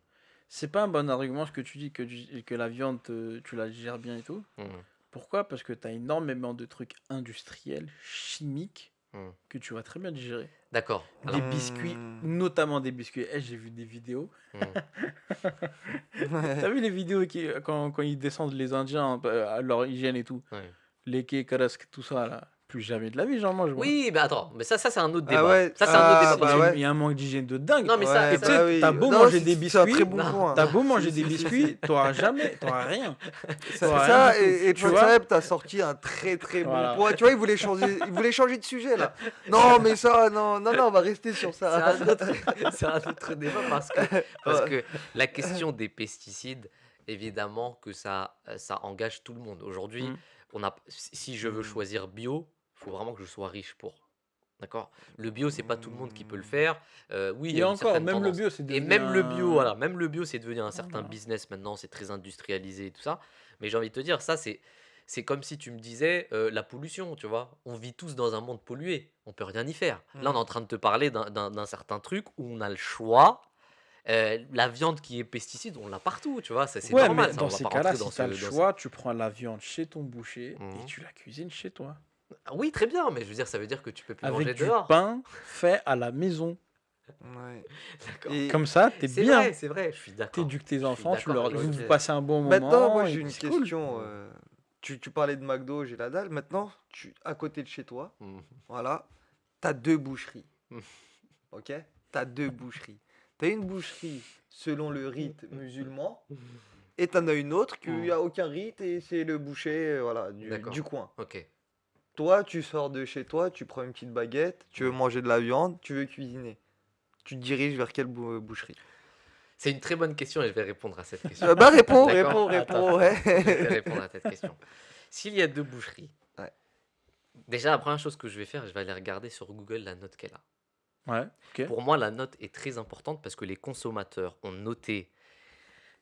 C'est pas un bon argument ce que tu dis que la viande, tu la digères bien et tout. Mm. Pourquoi? Parce que tu as énormément de trucs industriels, chimiques, Mm. que tu vas très bien digérer. D'accord. Des Alors, biscuits, Mm. notamment des biscuits. J'ai vu des vidéos. mm. T'as vu les vidéos quand ils descendent les Indiens à leur hygiène et tout? Ouais. Les karask, tout ça là. Plus jamais de la vie, j'en mange. Moi. Oui, mais attends, mais ça c'est un autre débat. Ah ouais. Ça, c'est un autre débat. Bah parce que- ouais. Il y a un manque d'hygiène de dingue. Non, mais ça, Ouais, Et tu sais, oui. t'as beau Non, manger des c'est un très biscuits, bon Non. point. t'as beau manger Si, des si, si, biscuits, si. t'auras rien. Ça, T'auras ça, rien du tout. et Tu John vois Saeb, t'as sorti un très très Voilà. bon point. Tu vois, il voulait changer de sujet là. Non, mais ça, non, on va rester sur c'est ça. c'est un autre débat parce que la question des pesticides, évidemment que ça engage tout le monde. Aujourd'hui, Mm. si je veux choisir bio, il faut vraiment que je sois riche pour. D'accord? Le bio, c'est pas tout le monde qui peut le faire. Oui, il y Et a une encore, certaine même le tendance. bio, c'est Et devenu même le bio, un- voilà, même le bio, c'est devenu un certain Voilà. business maintenant, c'est très industrialisé et tout ça. Mais j'ai envie de te dire, ça, c'est comme si tu me disais la pollution, tu vois. On vit tous dans un monde pollué, on peut rien y faire. Là, on est en train de te parler d'un certain truc où on a le choix. La viande qui est pesticide, on l'a partout, tu vois. Ça, c'est Ouais, normal. mais Ça, dans on va ces pas cas-là, rentrer si tu as le dans ce- choix, tu prends la viande chez ton boucher Mhm. et tu la cuisines chez toi. Ah oui, très bien, mais je veux dire, ça veut dire que tu peux plus manger Avec du dehors. pain fait à la maison. Ouais. D'accord. Et Comme ça, t'es C'est bien. vrai, c'est vrai, je suis d'accord. T'éduques tes Je suis enfants, d'accord avec vous toi. passez un bon moment. maintenant, moi j'ai et une c'est cool. question. Tu parlais de McDo, j'ai la dalle. Maintenant, à côté de chez toi, Mhm. voilà, t'as 2 boucheries. Mhm. Ok? T'as 2 boucheries. T'as une boucherie selon le rite musulman. Et t'en as une autre qui Mhm. a aucun rite et c'est le boucher voilà, D'accord. du coin. Ok. Toi, tu sors de chez toi, tu prends une petite baguette, tu veux manger de la viande, tu veux cuisiner. Tu te diriges vers quelle boucherie? C'est une très bonne question et je vais répondre à cette question. Bah réponds, D'accord. réponds, Attends, ouais. je vais répondre à cette question. S'il y a 2 boucheries, Ouais. déjà la première chose que je vais faire, je vais aller regarder sur Google la note qu'elle a. Ouais, ok. Pour moi, la note est très importante parce que les consommateurs ont noté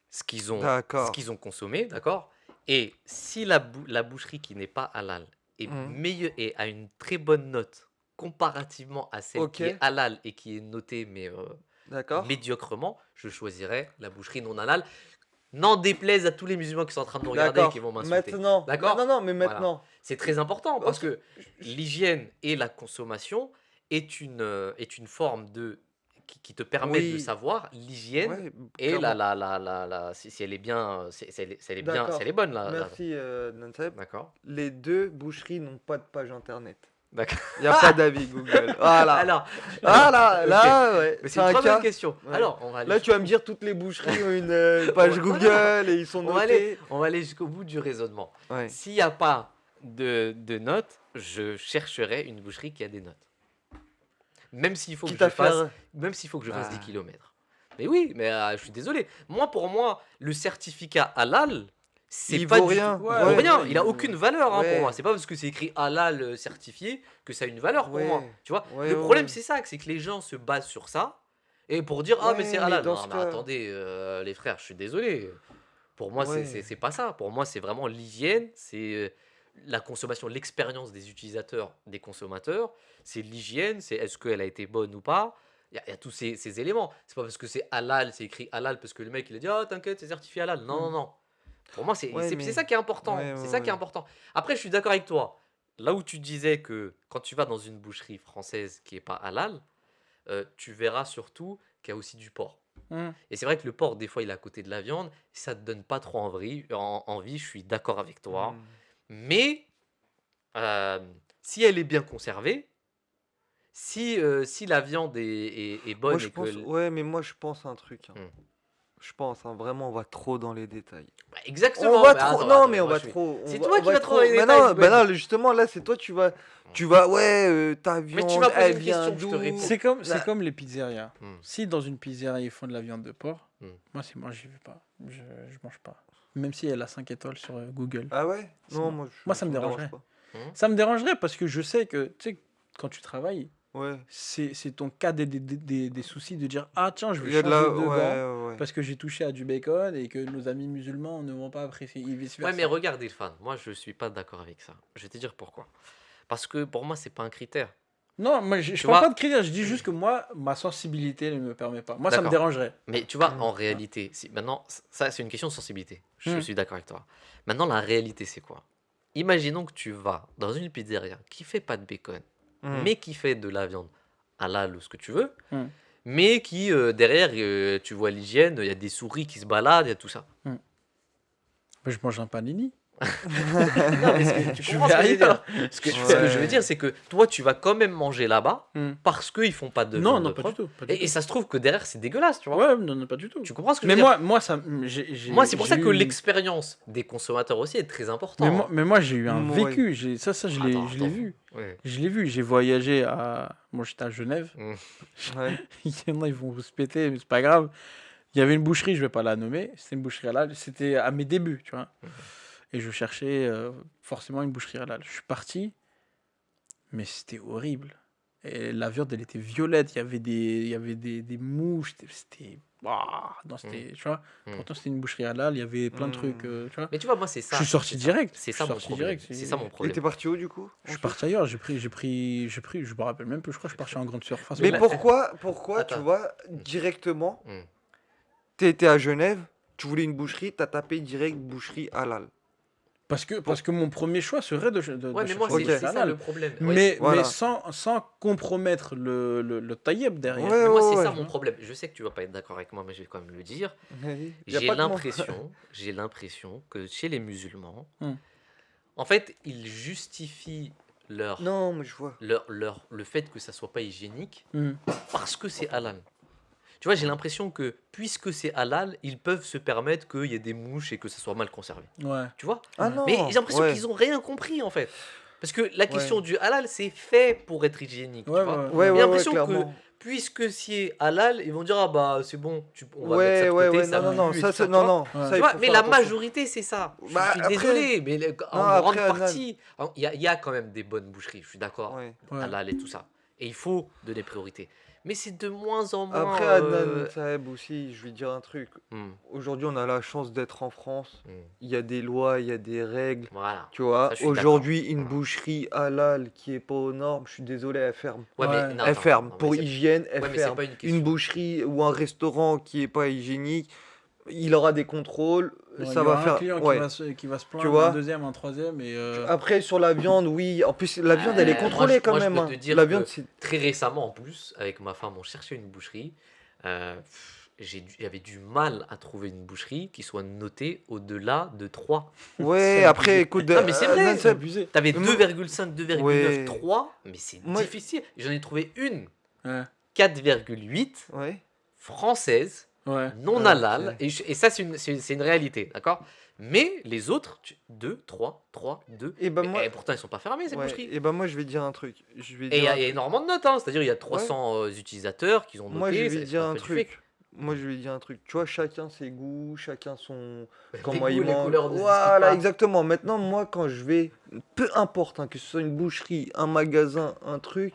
ce qu'ils ont D'accord. consommé, d'accord? Et si la boucherie qui n'est pas halal est Mhm. meilleure et a une très bonne note comparativement à celle qui Ok, est halal et qui est notée mais d'accord. médiocrement, je choisirais la boucherie non halal. N'en déplaise à tous les musulmans qui sont en train de nous regarder et qui vont D'accord. m'insulter. Maintenant. Non, D'accord? non, mais Voilà. maintenant. C'est très important parce Ok. que l'hygiène et la consommation est une forme de qui te permet de Oui. savoir l'hygiène Ouais, et clairement. si elle est bien, si elle est D'accord. bonne Merci, Nansep. d'accord? Les deux boucheries n'ont pas de page internet. D'accord. Il n'y a pas d'avis Google. Voilà. Alors, Voilà, ok. là, ouais. Mais C'est c'est une un très bonne cas. question. Ouais. Alors, on va aller Là, tu vas me dire toutes les boucheries ont une on page va- Google voilà. et ils sont On va aller, notés. on va aller jusqu'au bout du raisonnement. Ouais. S'il n'y a pas de notes, je chercherai une boucherie qui a des notes. Même s'il faut que Quitte à je fasse, faire. même s'il faut que je fasse 10 Bah, kilomètres. Mais oui, mais je suis désolé. Pour moi, le certificat halal, c'est il pas vaut du tout. rien. Il Ouais, vaut Ouais. rien. ouais, Il a aucune valeur pour moi. Ouais. C'est pas parce que c'est écrit halal certifié que ça a une valeur pour moi. Ouais. Tu vois, Ouais, le ouais, problème ouais. c'est que les gens se basent sur ça et pour dire ah mais c'est Ouais, mais halal. dans Non ce mais cas. attendez les frères, je suis désolé. Pour moi Ouais. c'est pas ça. Pour moi c'est vraiment l'hygiène, c'est la consommation, l'expérience des utilisateurs, des consommateurs. C'est l'hygiène, c'est est-ce qu'elle a été bonne ou pas. Il y a tous ces éléments. C'est pas parce que c'est halal, c'est écrit halal parce que le mec il a dit ah t'inquiète c'est certifié halal. Non non Mm. non. Pour moi c'est Ouais, c'est mais. ça qui est important. Ouais, C'est ouais, ça qui est ouais. important. Après je suis d'accord avec toi. Là où tu disais que quand tu vas dans une boucherie française qui est pas halal, tu verras surtout qu'il y a aussi du porc. Mm. Et c'est vrai que le porc, des fois, il est à côté de la viande. Ça te donne pas trop envie, je suis d'accord avec toi. Hmm. Mais euh, si elle est bien conservée, si la viande est Moi, bonne je et que... pense. Ouais, mais moi, je pense un truc. Hmm. Je pense, vraiment, on va trop dans les détails. Bah, On exactement. va Mais trop. attends, Non, attends, mais on moi, va je suis... trop. C'est On toi on qui va vas trop dans trop. les Mais détails, non, bah Louben. non, justement, là, c'est toi, tu vas. Hmm. Tu vas. Ouais, ta Mais tu viande, m'as posé elle une vient question, je te d'où? réponds. C'est Là. comme les pizzerias. Hmm. Si dans une pizzeria ils font de la viande de porc, Hmm. moi j'y vais pas. Je mange pas. Même si elle a 5 étoiles sur Google. Ah ouais? C'est Non, bon. moi, Moi, ça me dérange dérangerait. pas. Hmm. Ça me dérangerait parce que je sais que, tu sais, quand tu travailles, Ouais. c'est ton cas des soucis de dire ah tiens je vais Il y a de changer la. de gants Ouais, ouais. parce que j'ai touché à du bacon et que nos amis musulmans ne vont pas apprécier et vice Ouais, mais versa. regarde, Ilfan, moi, je suis pas d'accord avec ça. Je vais te dire pourquoi. Parce que pour moi, c'est pas un critère. Non, moi je Tu parle pas vois, de critères, je dis juste que moi ma sensibilité ne me permet pas. Moi ça me d'accord. dérangerait. Mais tu vois, Hmm. en réalité, maintenant, ça c'est une question de sensibilité. Je Hmm. suis d'accord avec toi. Maintenant, la réalité, c'est quoi? Imaginons que tu vas dans une pizzeria qui fait pas de bacon, Hmm. mais qui fait de la viande halal ou ce que tu veux, Hmm. mais qui derrière, tu vois l'hygiène, il y a des souris qui se baladent, il y a tout ça. Mais je mange un panini. Non, mais tu Je comprends vais ce que je veux dire? ailleurs. Ce que je veux Ouais. dire, c'est que toi, tu vas quand même manger là-bas Hmm. parce qu'ils font pas de Non, viande non, de pas porc. du tout. Pas du Et tout. ça se trouve que derrière, c'est dégueulasse, tu vois. Ouais, non, non, pas du tout. Tu comprends ce que je Mais veux dire? moi ça, Moi, c'est pour ça j'ai que eu- l'expérience des consommateurs aussi est très importante. mais moi j'ai eu un Ouais. vécu. Ça je l'ai Attends. vu. Ouais. Je l'ai vu. J'ai voyagé à. Moi j'étais à Genève. Ouais. Il y en a, ils vont vous se péter, mais c'est pas grave. Il y avait une boucherie, je vais pas la nommer. C'était une boucherie halal. C'était à mes débuts, tu vois. Et je cherchais forcément une boucherie halal. Je suis parti, mais c'était horrible. Et la viande, elle était violette. Il y avait des mouches. C'était. Waouh, non, c'était. Tu vois. Pourtant, c'était une boucherie halal. Il y avait plein de trucs, tu vois. Mais tu vois, moi, c'est ça. Je suis sorti c'est ça. direct. C'est Je ça suis mon sorti problème. direct, C'est ça mon Et problème. t'es parti où du coup? Je suis parti ailleurs. J'ai pris. Je me rappelle même plus. Je crois que je suis parti en grande surface. Mais là- pourquoi, tu Attends. vois, directement, Hmm. t'étais à Genève, tu voulais une boucherie, t'as tapé direct boucherie halal. Parce que mon premier choix serait de Ouais, mais moi, chercher Ok. une c'est boucherie ça halal. le problème. Ouais, Mais Voilà. sans compromettre le taïeb derrière. Ouais, mais moi, c'est ouais, ça ouais. mon problème. Je sais que tu vas pas être d'accord avec moi, mais je vais quand même le dire. Y a pas que moi. J'ai l'impression que chez les musulmans, Hmm. en fait, ils justifient Non, mais je vois. le fait que ça soit pas hygiénique Hmm. parce que c'est halal. Tu vois, j'ai l'impression que puisque c'est halal, ils peuvent se permettre qu'il y ait des mouches et que ça soit mal conservé. Ouais. Tu vois? Ah non. Mais j'ai l'impression ouais. qu'ils ont rien compris en fait. Parce que la question Ouais. du halal, c'est fait pour être hygiénique. Ouais, tu vois? ouais, Ouais, J'ai ouais, ouais, l'impression que clairement. puisque c'est halal, ils vont dire ah bah c'est bon, on va mettre ça Ouais, de ouais, côté, ouais, ça non, non, pue et ça, tout ça, c'est. tu Non, vois? non, Ouais. ça, Tu il vois, faut mais faire la attention. majorité, c'est ça. Je Bah, suis après- désolé, mais en Non, grande après, partie, il y a quand même des bonnes boucheries, je suis d'accord, Ouais. Ouais. halal et tout ça. Et il faut donner priorité. Mais c'est de moins en moins. Après, Adnan Saeb aussi, je vais dire un truc. hmm, Aujourd'hui, on a la chance d'être en France. hmm. Il y a des lois, il y a des règles. Voilà. Tu vois, Ça, je suis d'accord. aujourd'hui, une boucherie halal qui est pas aux normes, je suis désolé, elle ferme. Ouais, Ouais. mais non, Elle attends, ferme. non, Pour mais c'est- hygiène, elle ouais, mais c'est ferme. pas une question. Une boucherie ou un restaurant qui est pas hygiénique, il aura des contrôles. Ouais, Ça il y va aura un faire. client Ouais. qui va se Tu plaindre, vois un deuxième, un troisième, et Après, sur la viande, oui. En plus, la viande, elle est Moi, contrôlée quand moi, je même. peux Hein. te dire La que viande, c'est. très récemment, en plus, avec ma femme, on cherchait une boucherie. J'avais du mal à trouver une boucherie qui soit notée au-delà de 3. Ouais, C'est après, abusé. écoute. Non, mais c'est vrai, Adnan c'est Saeb, abusé. T'avais Moi- 2,5, 2,9, Ouais. 3, mais c'est Moi- difficile. J'en ai trouvé une, Ouais. 4,8, Ouais. française, Ouais. non Ah, halal. ok. Et ça, c'est une réalité, d'accord? Mais les autres, 2, 3, 3, 2. Et ben moi. Et pourtant, ils sont pas fermés, ces Ouais, boucheries. et ben moi, je vais dire un truc. Je vais Et il y dire a un truc. énormément de notes, hein. C'est-à-dire il y a 300 utilisateurs qui ont noté. Moi, je vais c'est dire pas un du truc. fake. Moi, je vais dire un truc. Tu vois, chacun ses goûts, chacun son. Les Comment goûts, il les mange. couleurs ne se discutent Voilà, pas. exactement. Maintenant, moi, quand je vais, peu importe, hein, que ce soit une boucherie, un magasin, un truc,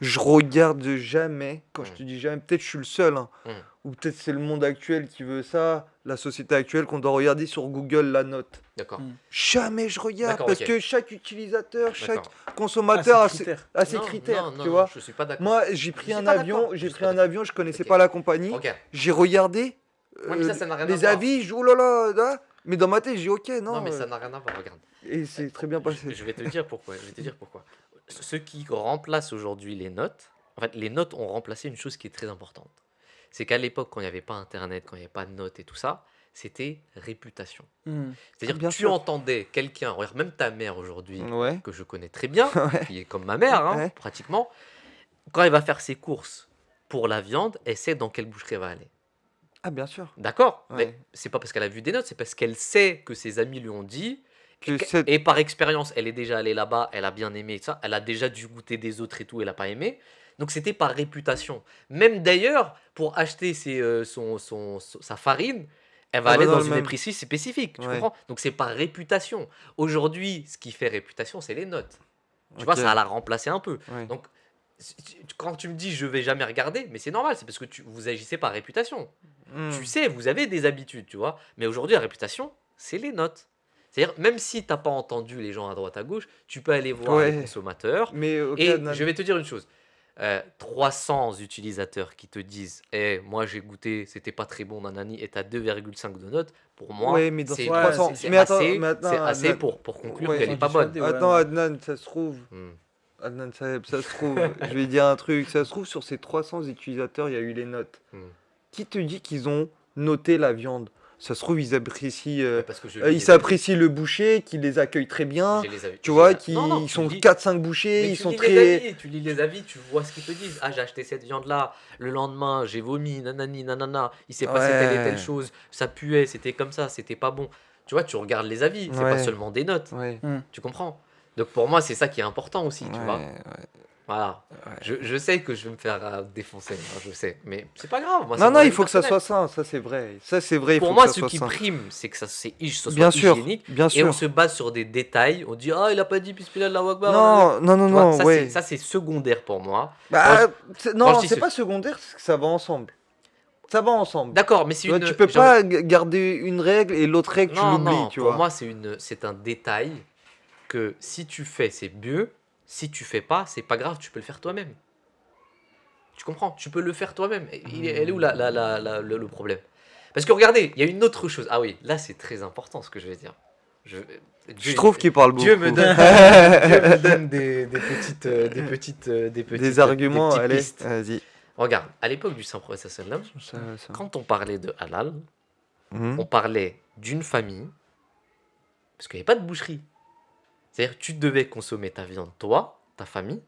je regarde jamais. Quand je te dis jamais, peut-être je suis le seul, hein, Mm. ou peut-être c'est le monde actuel qui veut ça, la société actuelle, qu'on doit regarder sur Google la note. D'accord. Mm. Jamais je regarde, D'accord, parce ok. que chaque utilisateur, chaque D'accord. consommateur a ses, critères. a ses Non, critères, non, non, tu non, vois. je suis pas d'accord. Moi, j'ai pris suis un pas avion, d'accord. j'ai Je suis pris pas un avion, je connaissais Ok. pas la compagnie. Ok. J'ai regardé Ouais, mais ça n'a rien à les voir. avis, je dis oh là là, là. Mais dans ma tête, j'ai dit ok, non. Non, mais ça n'a rien à voir, regarde. Et c'est très bien passé. Je vais te dire pourquoi. Ceux qui remplacent aujourd'hui les notes, en fait, les notes ont remplacé une chose qui est très importante. C'est qu'à l'époque, quand il n'y avait pas Internet, quand il n'y avait pas de notes et tout ça, c'était réputation. Mm. C'est-à-dire Bien que tu sûr. entendais quelqu'un, regarde, même ta mère aujourd'hui, Ouais. que je connais très bien, Ouais. qui est comme ma mère, hein, Ouais. pratiquement, quand elle va faire ses courses pour la viande, elle sait dans quelle boucherie elle va aller. Ah, bien sûr. D'accord? Ouais. Mais c'est pas parce qu'elle a vu des notes, c'est parce qu'elle sait que ses amis lui ont dit. Que cette- Et par expérience, elle est déjà allée là-bas, elle a bien aimé et ça, elle a déjà dû goûter des autres et tout, elle a pas aimé. Donc c'était par réputation. Même d'ailleurs, pour acheter sa farine, elle va Ah bah aller dans dans le une même. épicerie spécifique, tu Ouais. comprends? Donc c'est par réputation. Aujourd'hui, ce qui fait réputation, c'est les notes. Tu vois, Ok. ça l'a remplacé un peu. Ouais. Donc quand tu me dis je vais jamais regarder, mais c'est normal, c'est parce que vous agissez par réputation. Hmm. Tu sais, vous avez des habitudes, tu vois. Mais aujourd'hui, la réputation, c'est les notes. C'est-à-dire, même si tu n'as pas entendu les gens à droite à gauche, tu peux aller voir les Ouais. consommateurs. Mais ok, Et Adnan. je vais te dire une chose. 300 utilisateurs qui te disent moi j'ai goûté, c'était pas très bon, nanani, et tu as 2,5 de notes, pour moi, Ouais, mais dans c'est ces Ouais, 300. c'est Mais attends, assez, mais attends, c'est assez Adnan. pour conclure Ouais. qu'elle n'est pas bonne. Dissuader, ouais, Attends, ouais. Adnan, ça se trouve. Hmm. Adnan Saeb, ça se trouve. Je vais dire un truc. Ça se trouve, sur ces 300 utilisateurs, il y a eu les notes. Hmm. Qui te dit qu'ils ont noté la viande? Ça se trouve, ils apprécient. Parce que Ils s'apprécient le boucher, qui les accueille très bien. Tu vois, ils sont 4-5 bouchers, Mais ils tu sont lis très. les avis, tu lis les avis, tu vois ce qu'ils te disent. Ah, j'ai acheté cette viande-là, le lendemain, j'ai vomi, nanani, nanana, il s'est passé telle et telle Ouais. chose, ça puait, c'était comme ça, c'était pas bon. Tu vois, tu regardes les avis, c'est pas Ouais. seulement des notes, Ouais. tu comprends? Donc pour moi, c'est ça qui est important aussi, tu vois. Ouais. Voilà. Ouais. Je sais que je vais me faire défoncer, hein, je sais, mais c'est pas grave. Moi, Non, c'est non, mon il avis faut que ça personnel. soit sain, ça c'est vrai. Ça c'est vrai, il Pour faut moi, que ça ce soit qui sain. prime, c'est que ça soit Bien sûr, hygiénique. bien Et on sûr. se base sur des détails. On dit, ah, il a pas dit Bismillah, Allahu Akbar. Non, non, non, Tu vois, non, ça, ouais. c'est secondaire pour moi. Bah, quand non, je dis c'est ce- pas secondaire, c'est que ça va ensemble. Ça va ensemble. D'accord, mais c'est Tu vois, une. tu peux j'ai envie- pas garder une règle et l'autre règle, tu Non, l'oublies, non, tu pour vois. moi, c'est un détail que si tu fais, c'est mieux. Si tu fais pas, c'est pas grave, tu peux le faire toi-même. Tu comprends? Tu peux le faire toi-même. Elle est où le problème? Parce que regardez, il y a une autre chose. Ah oui, là, c'est très important ce que je vais dire. Je Dieu- trouve qu'il parle beaucoup. Dieu me donne des petites Des arguments, petites allez, pistes. vas-y. Regarde, à l'époque du Saint-Prophète sallam, Ça. quand on parlait de halal, Mhm. on parlait d'une famille, parce qu'il n'y avait pas de boucherie. C'est-à-dire que tu devais consommer ta viande, toi, ta famille,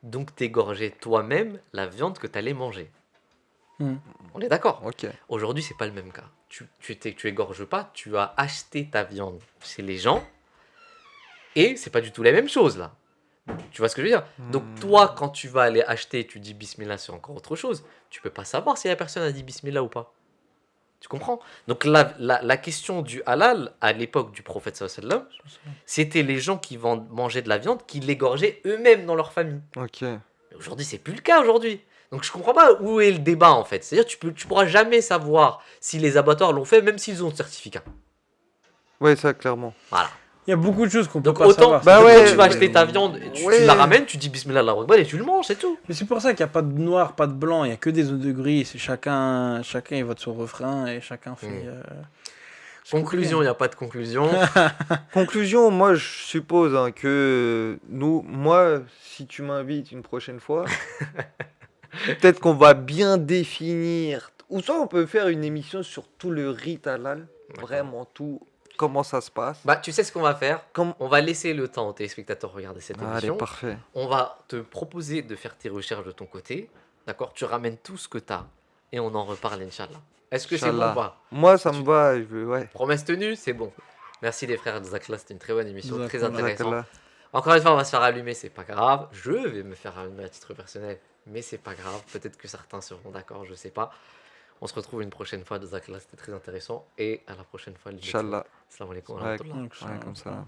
donc t'égorger toi-même la viande que tu allais manger. Mhm. On est d'accord? Ok. Aujourd'hui, c'est pas le même cas. Tu égorges pas, tu as acheté ta viande chez les gens, et c'est pas du tout la même chose là. Tu vois ce que je veux dire? Donc toi, quand tu vas aller acheter, tu dis Bismillah, c'est encore autre chose. Tu peux pas savoir si la personne a dit Bismillah ou pas. Tu comprends? Donc la question du halal, à l'époque du prophète sallallahu alayhi wa sallam, c'était les gens qui mangeaient de la viande, qui l'égorgeaient eux-mêmes dans leur famille. Ok. Mais aujourd'hui, c'est plus le cas aujourd'hui. Donc je comprends pas où est le débat en fait. C'est-à-dire tu pourras jamais savoir si les abattoirs l'ont fait, même s'ils ont le certificat. Ouais, ça, clairement. Voilà. Il y a beaucoup de choses qu'on peut Donc pas autant, savoir. Bah quand ouais, tu vas acheter ta viande, tu la ramènes, tu dis Bismillah Allah Akbar et tu le manges, c'est tout. Mais c'est pour ça qu'il n'y a pas de noir, pas de blanc, il n'y a que des zones de gris. C'est chacun il vote son refrain et chacun fait. Conclusion, il n'y a pas de conclusion. Conclusion, moi, je suppose hein, que moi, si tu m'invites une prochaine fois, peut-être qu'on va bien définir. Ou soit on peut faire une émission sur tout le rite halal, vraiment tout. Comment ça se passe? Bah, tu sais ce qu'on va faire? On va laisser le temps aux téléspectateurs de regarder cette émission. Allez, parfait. On va te proposer de faire tes recherches de ton côté. D'accord? Tu ramènes tout ce que tu as et on en reparle, Inch'Allah. Est-ce que c'est bon ou pas? Moi, ça me va. Ouais. Promesse tenue, c'est bon. Merci les frères de Zakla, c'était une très bonne émission, très Jazakallah. intéressante. Encore une fois, on va se faire allumer, c'est pas grave. Je vais me faire allumer à titre personnel, mais c'est pas grave. Peut-être que certains seront d'accord, je sais pas. On se retrouve une prochaine fois de Zakla, c'était très intéressant. Et à la prochaine fois. Inch'Allah. Salam alaikum wa Ouais, rahmatullah. comme ça.